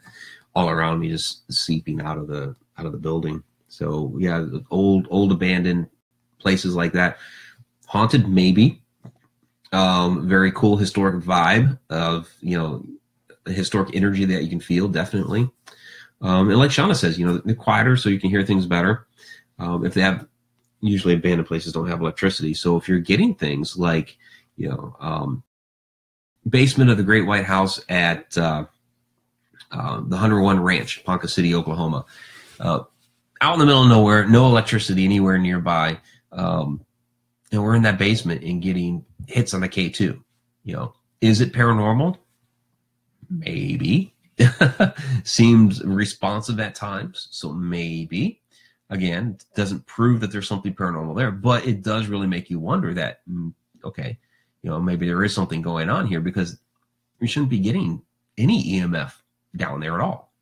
all around me, just seeping out of the building. So yeah, the old abandoned places like that, haunted maybe. Very cool historic vibe of historic energy that you can feel, definitely. And like Shana says, they're quieter so you can hear things better. If they have, usually abandoned places don't have electricity. So if you're getting things like, basement of the Great White House at the 101 Ranch, Ponca City, Oklahoma, out in the middle of nowhere, no electricity anywhere nearby. And we're in that basement and getting hits on the K2. Is it paranormal? Maybe. Seems responsive at times, so maybe. Again, doesn't prove that there's something paranormal there, but it does really make you wonder that, okay, maybe there is something going on here because we shouldn't be getting any EMF down there at all.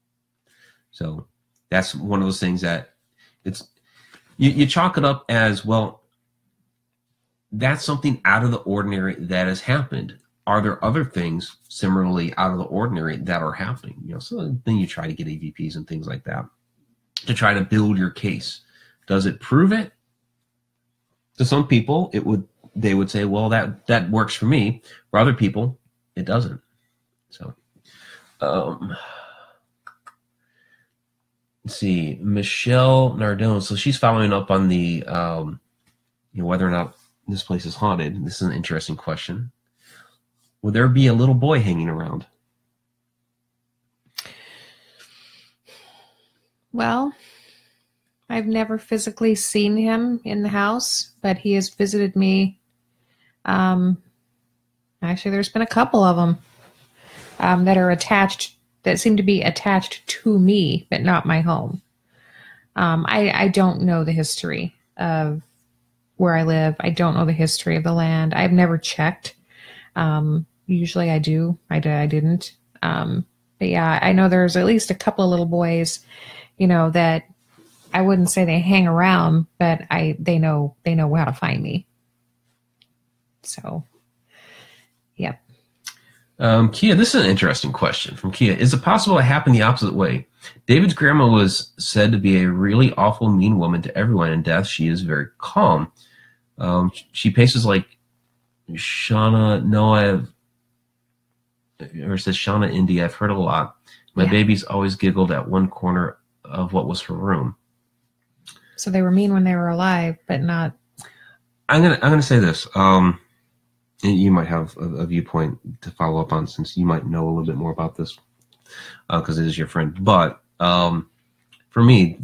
So that's one of those things that it's you chalk it up as, well, that's something out of the ordinary that has happened. Are there other things similarly out of the ordinary that are happening? So then you try to get EVPs and things like that to try to build your case. Does it prove it? To some people, they would say, well, that works for me. For other people, it doesn't. So, let's see, Michelle Nardone. So she's following up on the whether or not this place is haunted. This is an interesting question. Would there be a little boy hanging around? Well, I've never physically seen him in the house, but he has visited me. Actually, there's been a couple of them that seem to be attached to me, but not my home. I don't know the history of where I live. I don't know the history of the land. I've never checked. Usually I do. I didn't. But yeah, I know there's at least a couple of little boys, that I wouldn't say they hang around, but they know how to find me. So, yep. Kia, this is an interesting question from Kia. Is it possible it happened the opposite way? David's grandma was said to be a really awful, mean woman to everyone. In death, she is very calm. She paces like Shana. Or says Shana India. I've heard it a lot. My babies always giggled at one corner of what was her room. So they were mean when they were alive, but not. I'm gonna say this. And you might have a viewpoint to follow up on, since you might know a little bit more about this, because it is your friend. But for me,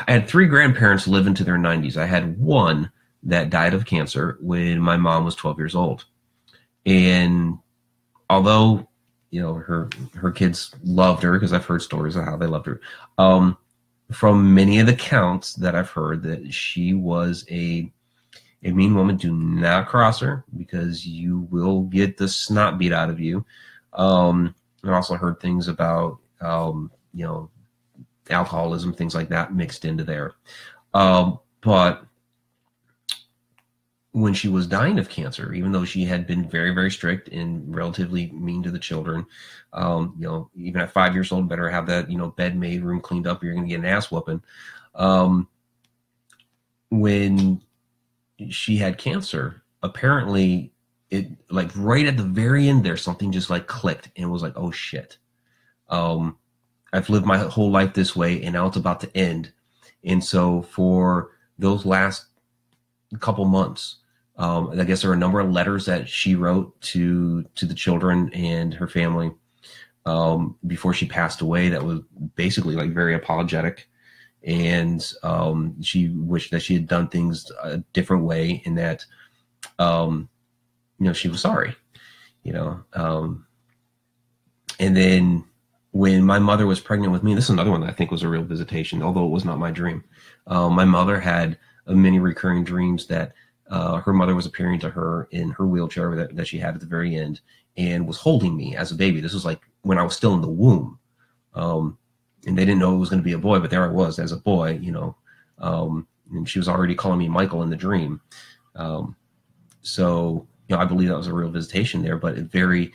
I had 3 grandparents live into their 90s. I had one that died of cancer when my mom was 12 years old. And although, her kids loved her, because I've heard stories of how they loved her, from many of the accounts that I've heard, that she was a mean woman. Do not cross her, because you will get the snot beat out of you. I also heard things about, alcoholism, things like that mixed into there. But when she was dying of cancer, even though she had been very, very strict and relatively mean to the children, even at 5 years old, better have that, bed made, room cleaned up, or you're going to get an ass whooping. When she had cancer, apparently it, like, right at the very end there, something just like clicked and was like, oh shit. I've lived my whole life this way, and now it's about to end. And so for those last couple months, I guess there were a number of letters that she wrote to the children and her family before she passed away, that was basically like very apologetic. And she wished that she had done things a different way, and that she was sorry, and then when my mother was pregnant with me, this is another one that I think was a real visitation, although it was not my dream. My mother had many recurring dreams that her mother was appearing to her in her wheelchair that she had at the very end, and was holding me as a baby. This was like when I was still in the womb. And they didn't know it was going to be a boy, but there I was as a boy, and she was already calling me Michael in the dream. So, I believe that was a real visitation there, but a very,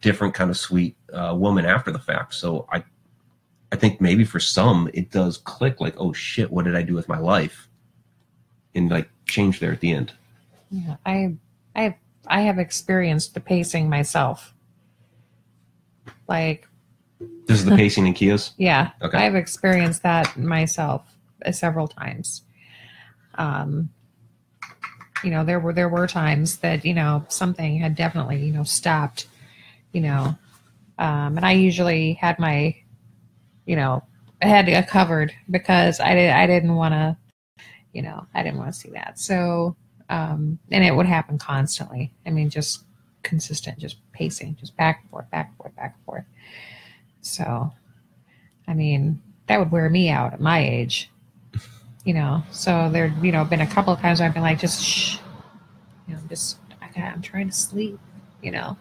different kind of sweet woman after the fact. So I think maybe for some it does click, like, oh shit, what did I do with my life? And like change there at the end. Yeah, I have experienced the pacing myself. Like, this is the pacing in Kias? Yeah. Okay. I've experienced that myself several times. There were times that, something had definitely, stopped, and I usually had my, I had it covered, because I didn't want to, I didn't want to see that. So, and it would happen constantly. I mean, just consistent, just pacing, just back and forth, back and forth, back and forth. So, I mean, that would wear me out at my age, so there'd, been a couple of times I've been like, just shh, I'm trying to sleep, but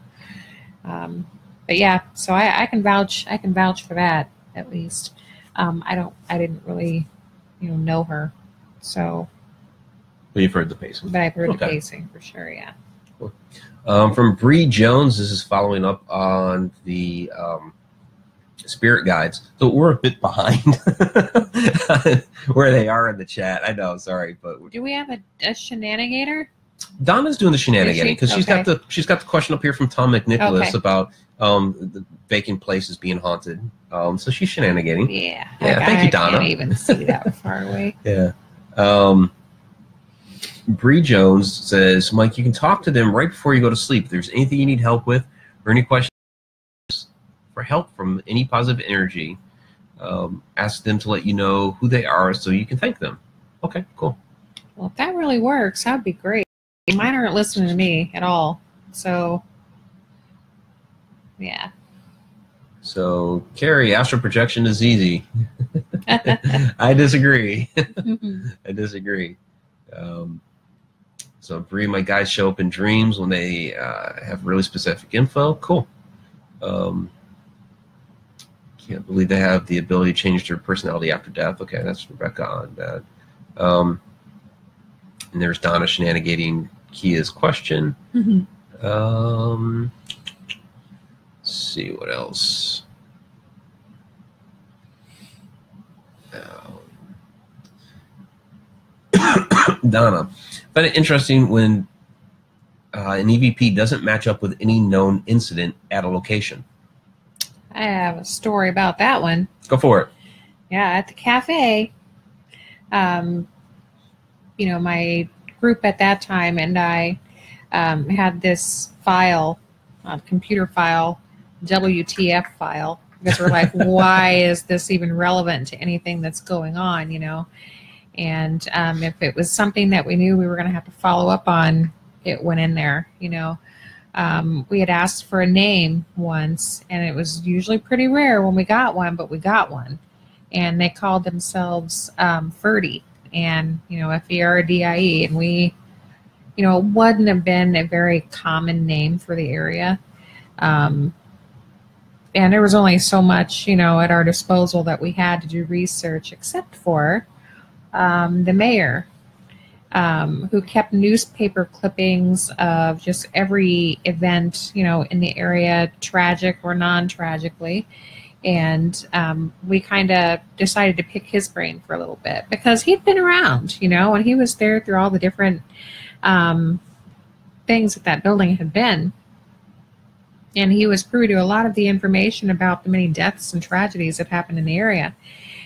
yeah, so I can vouch for that. at least. I didn't really, know her. So. But you've heard the pacing. But I've heard the pacing for sure, yeah. Cool. From Bree Jones, this is following up on the spirit guides. So we're a bit behind where they are in the chat. I know, sorry, but do we have a Shananigator? Donna's doing the shenanigating because she's got the question up here from Tom McNicholas about the vacant places being haunted. So she's shenanigating. Yeah. Thank you, Donna. I can't even see that far away. Yeah. Bree Jones says, Mike, you can talk to them right before you go to sleep. If there's anything you need help with or any questions for help from any positive energy, ask them to let you know who they are so you can thank them. Okay, cool. Well, if that really works, that would be great. Mine aren't listening to me at all. So, yeah. So, Carrie, astral projection is easy. I disagree. I disagree. So, Bree, my guides show up in dreams when they have really specific info. Cool. Can't believe they have the ability to change their personality after death. Okay, that's Rebecca on that. And there's Donna shenanigating Kia's question. Let's see what else. Donna, I find it interesting when an EVP doesn't match up with any known incident at a location. I have a story about that one. Go for it. Yeah, at the cafe, my group at that time and I had this file, computer file, WTF file, because we're like, why is this even relevant to anything that's going on, And if it was something that we knew we were going to have to follow up on, it went in there, We had asked for a name once, and it was usually pretty rare when we got one, but we got one. And they called themselves Ferdy, and, Ferdie, and we, it wouldn't have been a very common name for the area. And there was only so much, at our disposal that we had to do research, except for the mayor, who kept newspaper clippings of just every event, in the area, tragic or non-tragically. And we kind of decided to pick his brain for a little bit because he'd been around, and he was there through all the different things that building had been. And he was privy to a lot of the information about the many deaths and tragedies that happened in the area.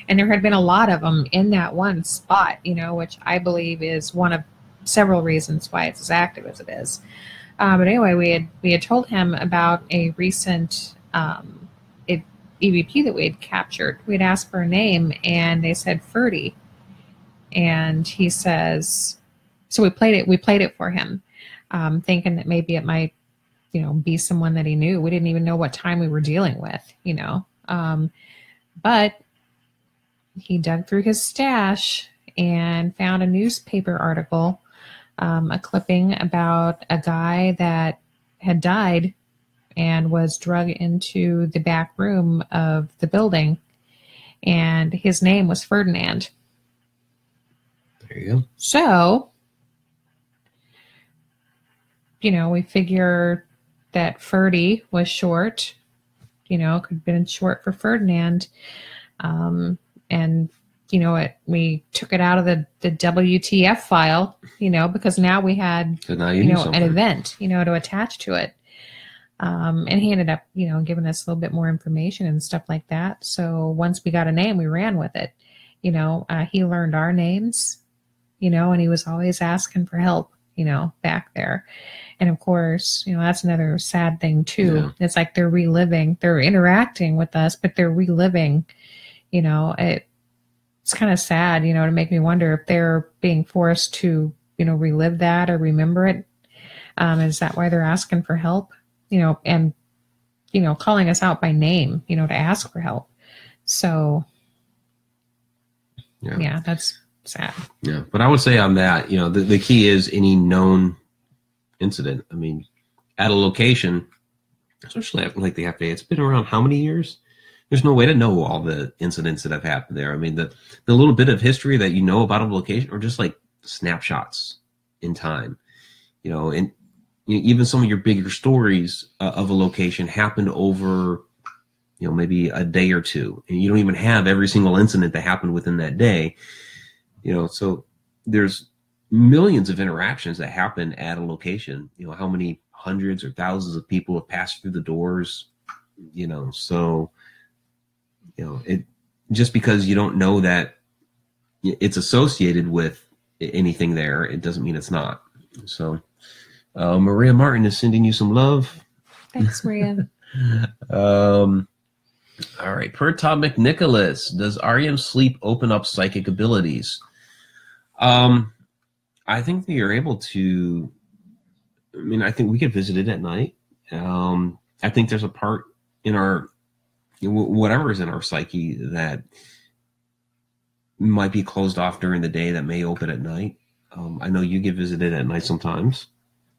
And there had been a lot of them in that one spot, which I believe is one of several reasons why it's as active as it is. But anyway, we had told him about a recent EVP that we had captured. We'd asked for a name, and they said Ferdy. And he says, so we played it for him, thinking that maybe it might, be someone that he knew. We didn't even know what time we were dealing with, but he dug through his stash and found a newspaper article, a clipping about a guy that had died and was drug into the back room of the building. And his name was Ferdinand. There you go. So, we figure that Ferdy was short, could have been short for Ferdinand. And, we took it out of the WTF file, because now we had, an event, to attach to it. And he ended up, giving us a little bit more information and stuff like that. So once we got a name, we ran with it. He learned our names, and he was always asking for help, back there. And of course, that's another sad thing too. Yeah. It's like they're interacting with us, but they're reliving, it's kind of sad, to make me wonder if they're being forced to, relive that or remember it. Is that why they're asking for help? And, calling us out by name, to ask for help. So, yeah, that's sad. Yeah. But I would say on that, the key is any known incident. I mean, at a location, especially like the FA, it's been around how many years? there's no way to know all the incidents that have happened there. I mean, the little bit of history that you know about a location are just like snapshots in time, and even some of your bigger stories of a location happened over, maybe a day or two, and you don't even have every single incident that happened within that day, so there's millions of interactions that happen at a location. How many hundreds or thousands of people have passed through the doors, so it just because you don't know that it's associated with anything there, it doesn't mean it's not. So Maria Martin is sending you some love. Thanks, Maria. All right, per Tom McNicholas, does REM sleep open up psychic abilities? I think that you're able to. I mean, I think we could visit it at night. I think there's a part in our, whatever is in our psyche that might be closed off during the day that may open at night. I know you get visited at night sometimes.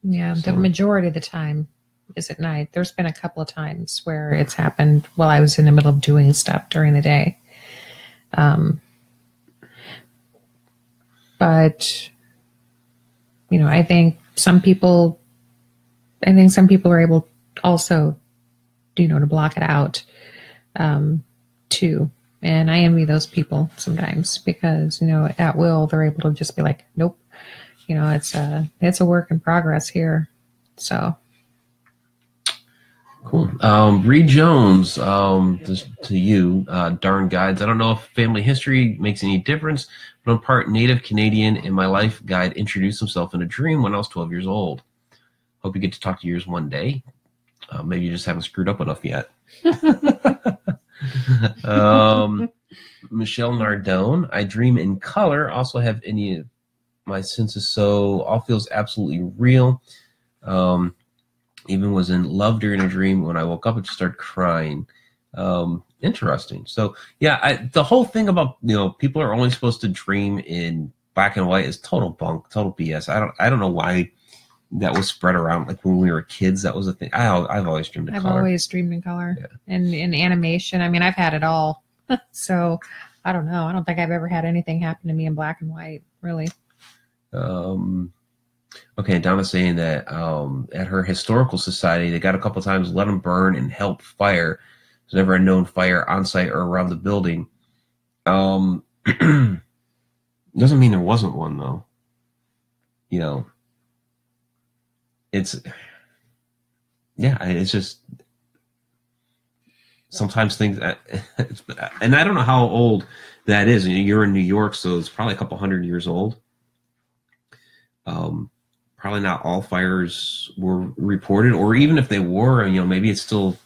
Yeah, the majority of the time is at night. There's been a couple of times where it's happened while I was in the middle of doing stuff during the day. But I think some people are able also, to block it out, too. And I envy those people sometimes because, at will, they're able to just be like, nope, it's a work in progress here. So. Cool. Reed Jones, this to you, darn guides. I don't know if family history makes any difference, but I'm part Native Canadian, and my life guide introduced himself in a dream when I was 12 years old. Hope you get to talk to yours one day. Maybe you just haven't screwed up enough yet. Michelle Nardone, I dream in color. Also have any of my senses, so all feels absolutely real. Even was in love during a dream. When I woke up, I just started crying. Interesting. So yeah, the whole thing about people are only supposed to dream in black and white is total bunk, total BS. I don't know why that was spread around. Like when we were kids, that was a thing. I've always dreamed in color. I've always dreamed in color. Yeah. And in animation. I mean, I've had it all. So I don't know. I don't think I've ever had anything happen to me in black and white, really. Okay, Donna's saying that at her historical society, they got a couple times let them burn and help fire. There's never a known fire on site or around the building. Doesn't mean there wasn't one, though. It's just sometimes things, and I don't know how old that is. You're in New York, so it's probably a couple hundred years old. Probably not all fires were reported, or even if they were, maybe it's still,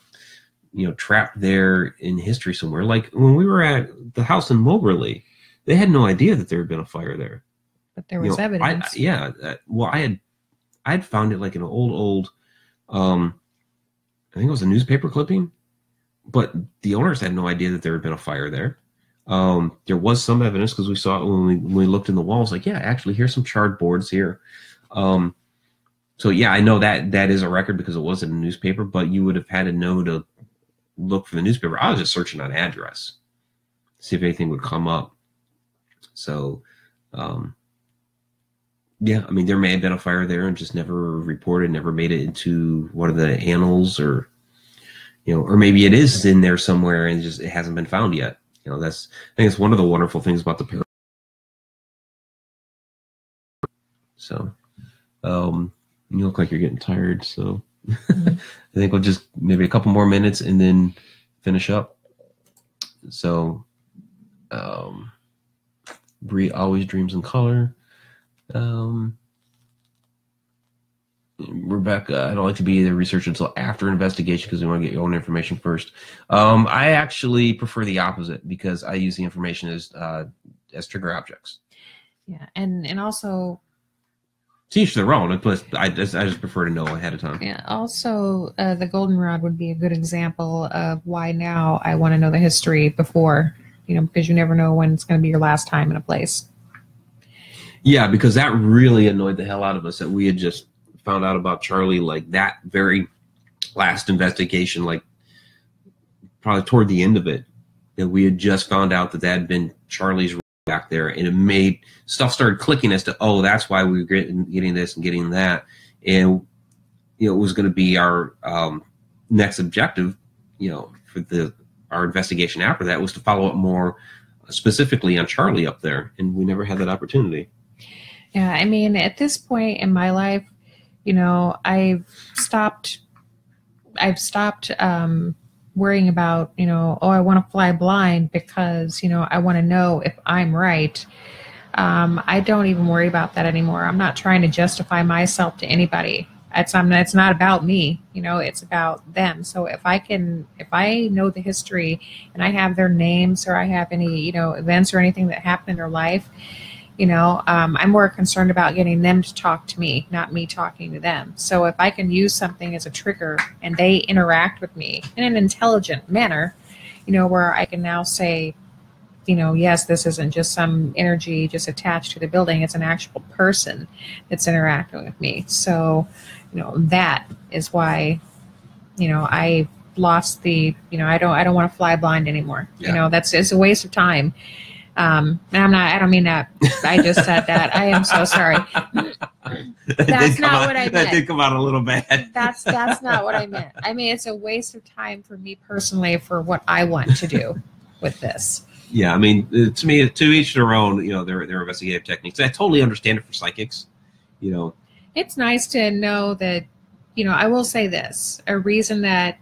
trapped there in history somewhere. Like when we were at the house in Moberly, they had no idea that there had been a fire there. But there was evidence. I had found it like in an old, I think it was a newspaper clipping, but the owners had no idea that there had been a fire there. There was some evidence because we saw it when we looked in the walls. Like, yeah, actually, here's some charred boards here. So yeah, I know that is a record because it was in a newspaper, but you would have had to know to look for the newspaper. I was just searching on address, see if anything would come up. So, yeah, I mean, there may have been a fire there and just never reported, never made it into one of the annals, or or maybe it is in there somewhere and just it hasn't been found yet. I think it's one of the wonderful things about the paranormal. So, you look like you're getting tired, so I think we'll just maybe a couple more minutes and then finish up. So, Bree always dreams in color. Rebecca, I don't like to be the researcher until after investigation because we want to get your own information first. I actually prefer the opposite because I use the information as trigger objects. Yeah, and also, to each their own. I just prefer to know ahead of time. Yeah. Also, the goldenrod would be a good example of why now I want to know the history before, because you never know when it's going to be your last time in a place. Yeah, because that really annoyed the hell out of us that we had just found out about Charlie, like that very last investigation, like probably toward the end of it, that we had just found out that had been Charlie's back there, and it made stuff started clicking as to, oh, that's why we were getting this and getting that. And it was going to be our next objective, for our investigation after that, was to follow up more specifically on Charlie up there, and we never had that opportunity. Yeah, I mean, at this point in my life, I've stopped worrying about, I want to fly blind because, I want to know if I'm right. I don't even worry about that anymore. I'm not trying to justify myself to anybody. It's not about me, it's about them. So if I know the history and I have their names, or I have any, events or anything that happened in their life, I'm more concerned about getting them to talk to me, not me talking to them. So if I can use something as a trigger and they interact with me in an intelligent manner, where I can now say, yes, this isn't just some energy just attached to the building. It's an actual person that's interacting with me. So, that is why, I lost the, I don't want to fly blind anymore. Yeah. It's a waste of time. And I don't mean that. I just said that. I am so sorry. That's not what I meant. That did come out a little bad. That's not what I meant. I mean, it's a waste of time for me personally for what I want to do with this. Yeah, I mean, to me, to each their own, their investigative techniques. I totally understand it for psychics, It's nice to know that, I will say this, a reason that,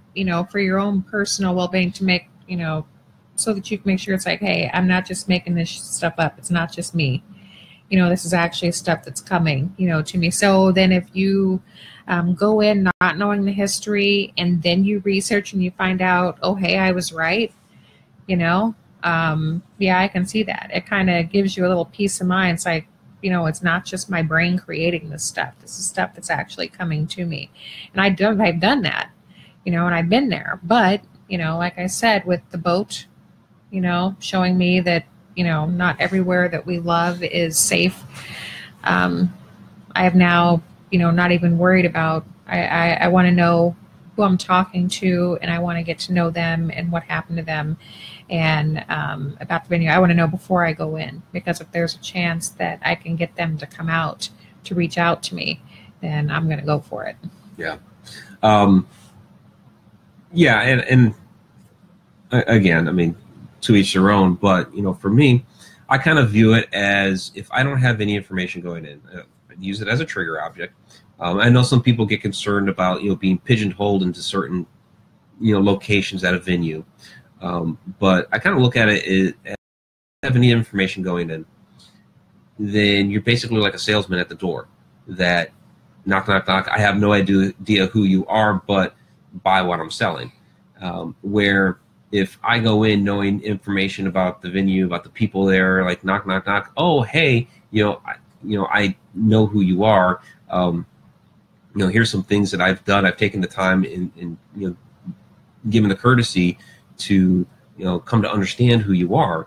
for your own personal well-being to make, so that you can make sure it's like, hey, I'm not just making this stuff up. It's not just me. This is actually stuff that's coming, to me. So then if you go in not knowing the history and then you research and you find out, oh, hey, I was right, yeah, I can see that. It kind of gives you a little peace of mind. It's like, it's not just my brain creating this stuff. This is stuff that's actually coming to me. And I've done that, and I've been there. But, like I said, with the boat, showing me that, not everywhere that we love is safe. I have now, not even worried about, I want to know who I'm talking to, and I want to get to know them and what happened to them, and about the venue. I want to know before I go in, because if there's a chance that I can get them to come out to reach out to me, then I'm going to go for it. Yeah. Yeah. And again, I mean, to each their own, but, for me, I kind of view it as, if I don't have any information going in, I use it as a trigger object. I know some people get concerned about, being pigeonholed into certain, locations at a venue. But I kind of look at it as, if you have any information going in, then you're basically like a salesman at the door that knock, knock, knock. I have no idea who you are, but buy what I'm selling. Where if I go in knowing information about the venue, about the people there, like knock, knock, knock. Oh, hey, I know who you are. Here's some things that I've done. I've taken the time and given the courtesy to, come to understand who you are.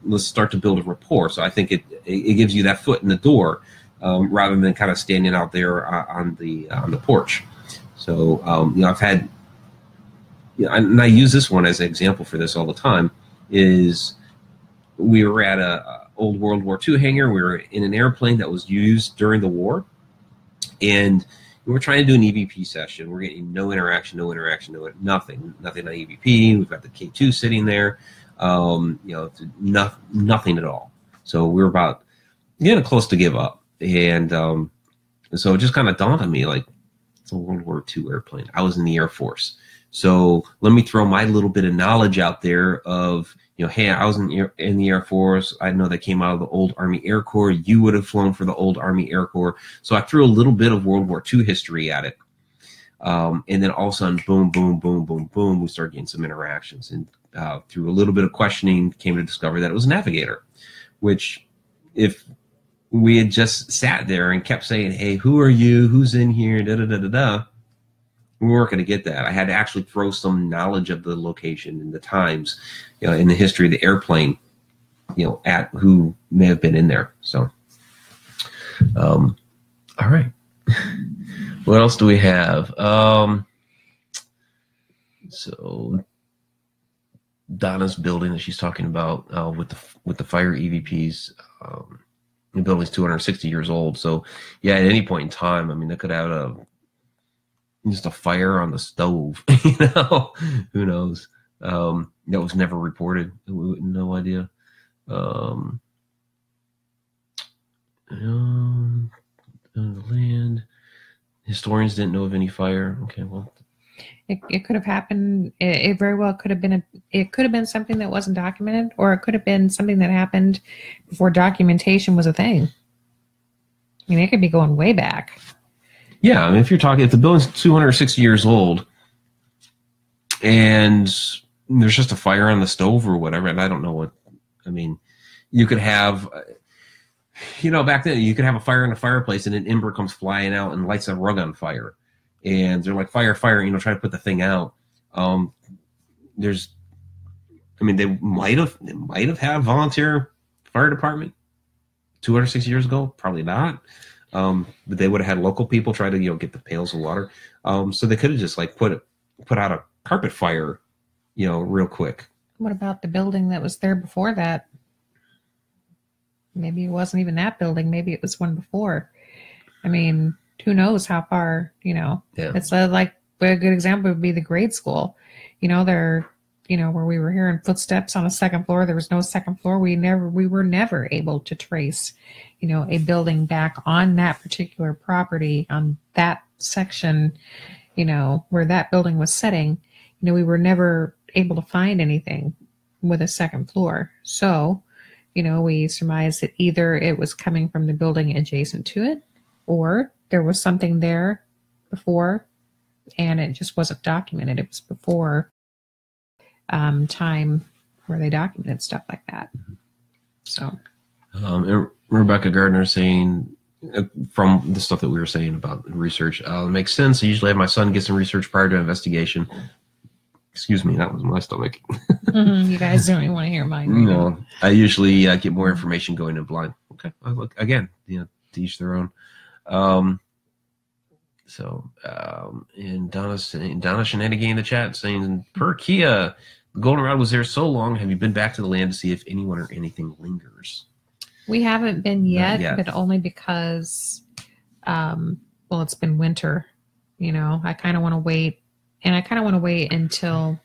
Let's start to build a rapport. So I think it gives you that foot in the door, rather than kind of standing out there on the porch. So, I've had, and I use this one as an example for this all the time, is we were at a old World War II hangar. We were in an airplane that was used during the war, and we were trying to do an EVP session. We're getting no interaction, nothing on EVP. We've got the K2 sitting there, nothing at all. So we were about getting close to give up. And so it just kind of dawned on me, like, it's a World War II airplane. I was in the Air Force. So let me throw my little bit of knowledge out there of, hey, I was in the Air Force. I know that came out of the old Army Air Corps. You would have flown for the old Army Air Corps. So I threw a little bit of World War II history at it. And then all of a sudden, boom, boom, boom, boom, boom, we started getting some interactions. And through a little bit of questioning, came to discover that it was a navigator, which if we had just sat there and kept saying, hey, who are you? Who's in here? Da-da-da-da-da. We weren't going to get that. I had to actually throw some knowledge of the location and the times, in the history of the airplane, at who may have been in there. So, all right. What else do we have? So Donna's building that she's talking about with the fire EVPs. The building's 260 years old, so yeah, at any point in time, I mean, they could have just a fire on the stove. You know, who knows? That was never reported. No idea. The land. Historians didn't know of any fire. Okay, well, it could have happened. It very well could have been it could have been something that wasn't documented, or it could have been something that happened before documentation was a thing. I mean, it could be going way back. Yeah, I mean, if the building's 260 years old, and there's just a fire on the stove or whatever, and I don't know what. I mean, you could have. Back then, you could have a fire in a fireplace and an ember comes flying out and lights a rug on fire. And they're like, fire, trying to put the thing out. They might have had a volunteer fire department 260 years ago. Probably not. But they would have had local people try to, get the pails of water. So they could have just like put out a carpet fire, real quick. What about the building that was there before that? Maybe it wasn't even that building. Maybe it was one before. I mean, who knows how far, Yeah. It's like a good example would be the grade school. Where we were hearing footsteps on a second floor. There was no second floor. We were never able to trace, a building back on that particular property, on that section, where that building was sitting. We were never able to find anything with a second floor. So, we surmised that either it was coming from the building adjacent to it, or there was something there before and it just wasn't documented. It was before time where they documented stuff like that. So Rebecca Gardner saying, from the stuff that we were saying about research, it makes sense. I usually have my son get some research prior to investigation. Excuse me, that was my stomach. You guys don't even want to hear mine. Right now. I usually get more information going in blind. Okay, look again. To each their own. And Donna Shananigator in the chat saying, per Kia, the goldenrod was there so long. Have you been back to the land to see if anyone or anything lingers? We haven't been yet, but only because, it's been winter. I kind of want to wait. And I kind of want to wait until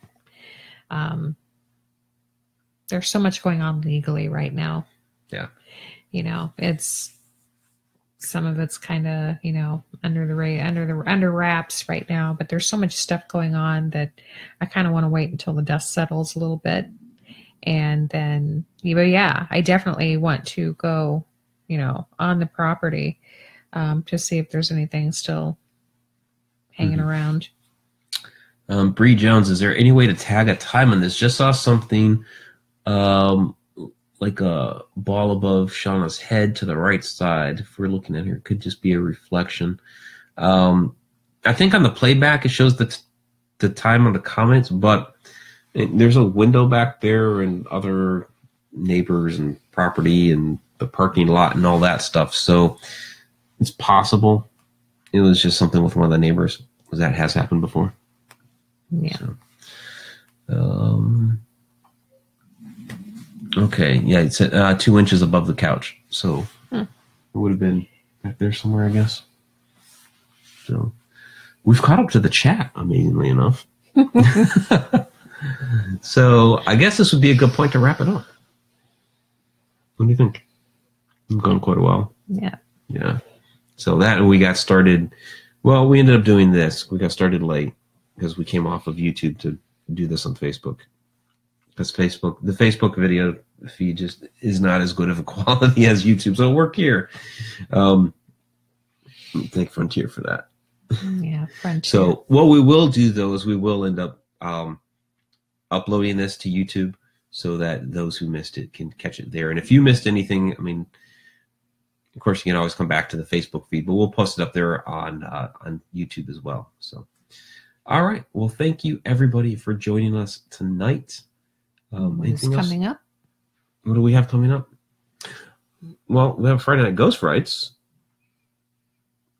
there's so much going on legally right now. Yeah. It's some of it's kind of, under wraps right now, but there's so much stuff going on that I kind of want to wait until the dust settles a little bit. And then, I definitely want to go, on the property to see if there's anything still hanging around. Bree Jones, is there any way to tag a time on this? Just saw something like a ball above Shauna's head to the right side. If we're looking at here, it could just be a reflection. I think on the playback it shows the time on the comments, but there's a window back there and other neighbors and property and the parking lot and all that stuff. So it's possible it was just something with one of the neighbors. That has happened before. Yeah. So, okay. Yeah, it's 2 inches above the couch. So it would have been back there somewhere, I guess. So we've caught up to the chat, amazingly enough. So I guess this would be a good point to wrap it up. What do you think? We've gone quite a while. Yeah. Yeah. So we got started. Well, we ended up doing this. We got started late because we came off of YouTube to do this on Facebook. Because the Facebook video feed just is not as good of a quality as YouTube. So work here. Thank Frontier for that. Yeah, Frontier. So what we will do, though, is we will end up uploading this to YouTube so that those who missed it can catch it there. And if you missed anything, I mean, of course, you can always come back to the Facebook feed, but we'll post it up there on YouTube as well. So, all right. Well, thank you, everybody, for joining us tonight. What's coming up? What do we have coming up? Well, we have Friday Night Ghost Frights.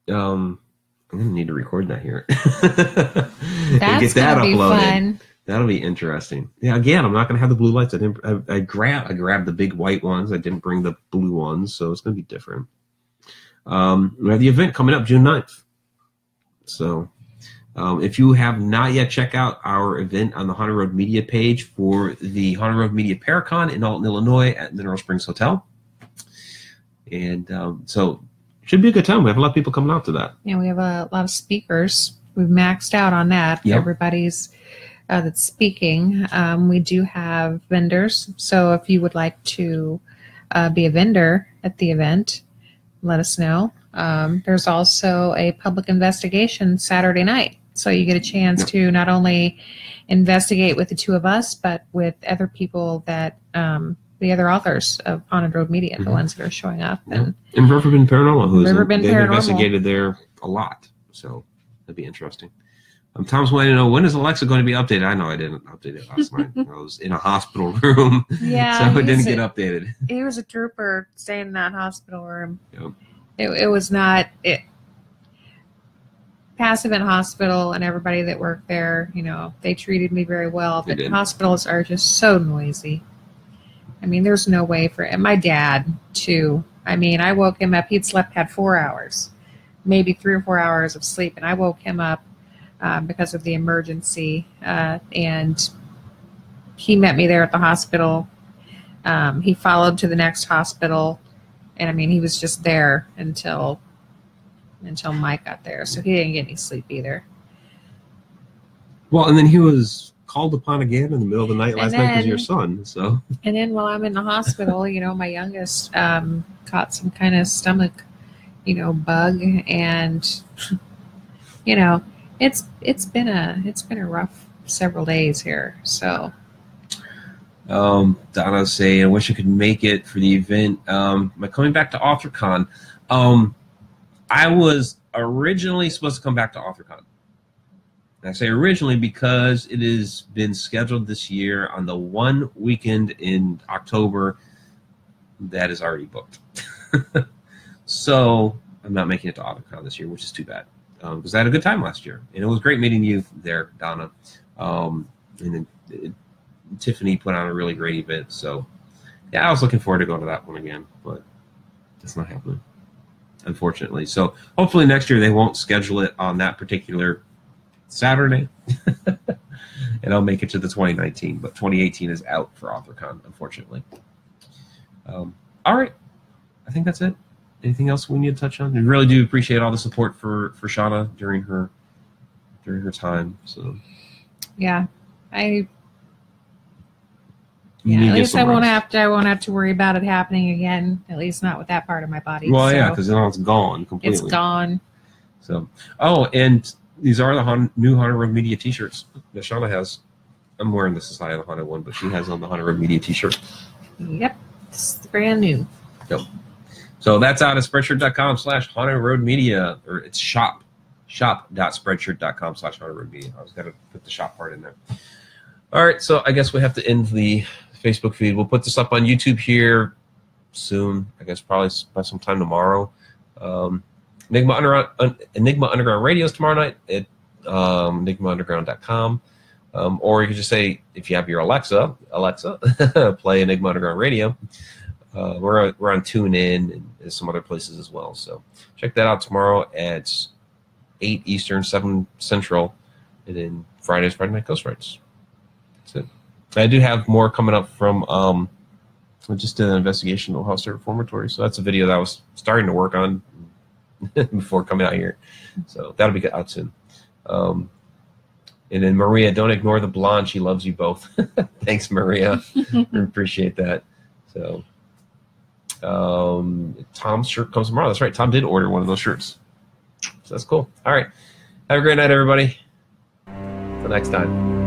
I'm going to need to record that here. That's get that uploaded. Fun. That'll be interesting. Yeah, again, I'm not going to have the blue lights. I grabbed the big white ones. I didn't bring the blue ones, so it's going to be different. We have the event coming up June 9th. So if you have not yet checked out our event on the Haunted Road Media page for the Haunted Road Media Paracon in Alton, Illinois at Mineral Springs Hotel. And so it should be a good time. We have a lot of people coming out to that. Yeah, we have a lot of speakers. We've maxed out on that. Yep. Everybody's that's speaking. We do have vendors. So if you would like to be a vendor at the event, let us know. There's also a public investigation Saturday night. So you get a chance to not only investigate with the two of us, but with other people that the other authors of Haunted Road Media, the ones that are showing up. And Riverbend Paranormal, they've Paranormal. investigated there a lot. So that'd be interesting. Tom's wanting to know, when is Alexa going to be updated? I know I didn't update it last night. I was in a hospital room, yeah, so it didn't get updated. He was a trooper staying in that hospital room. Yep. It was not it. Passive in hospital and everybody that worked there, they treated me very well. But hospitals are just so noisy. I mean, there's no way for it. And my dad, too. I mean, I woke him up. He'd had 4 hours, maybe 3 or 4 hours of sleep. And I woke him up because of the emergency. And he met me there at the hospital. He followed to the next hospital. And, I mean, he was just there until Mike got there. So he didn't get any sleep either. Well, and then he was called upon again in the middle of the night last night because of your son. So. And then while I'm in the hospital, my youngest caught some kind of stomach, bug, and it's been a rough several days here. So. Donna's saying, I wish I could make it for the event. Am I coming back to AuthorCon? I was originally supposed to come back to AuthorCon. I say originally because it has been scheduled this year on the one weekend in October that is already booked. So I'm not making it to AuthorCon this year, which is too bad. Because I had a good time last year. And it was great meeting you there, Donna. And then Tiffany put on a really great event. So, yeah, I was looking forward to going to that one again. But it's not happening, unfortunately. So hopefully next year they won't schedule it on that particular Saturday. And I'll make it to the 2019. But 2018 is out for AuthorCon, unfortunately. All right. I think that's it. Anything else we need to touch on? We really do appreciate all the support for Shana during her time. So yeah, at least I won't have to worry about it happening again. At least not with that part of my body. Well, yeah, because now it's gone completely. It's gone. So, and these are the new Haunted Road Media T-shirts that Shana has. I'm wearing the Society of the Haunted one, but she has on the Haunted Road Media T-shirt. Yep, it's brand new. Yep. So that's out at Spreadshirt.com/Haunted Road Media, or it's shop.spreadshirt.com/Haunted Road Media. I was got to put the shop part in there. All right, so I guess we have to end the Facebook feed. We'll put this up on YouTube here soon. I guess probably by sometime tomorrow. Enigma Underground Radio is tomorrow night at enigmaunderground.com. Or you can just say, if you have your Alexa, play Enigma Underground Radio. We're on TuneIn and some other places as well. So check that out tomorrow at 8 Eastern, 7 Central, and then Friday Night Ghost Rides. That's it. I do have more coming up from I just did an investigation of House Reformatory. So that's a video that I was starting to work on before coming out here. So that'll be out soon. And then Maria, don't ignore the blonde. She loves you both. Thanks, Maria. Appreciate that. So Tom's shirt comes tomorrow. That's right. Tom did order one of those shirts. So that's cool. All right. Have a great night, everybody. Until next time.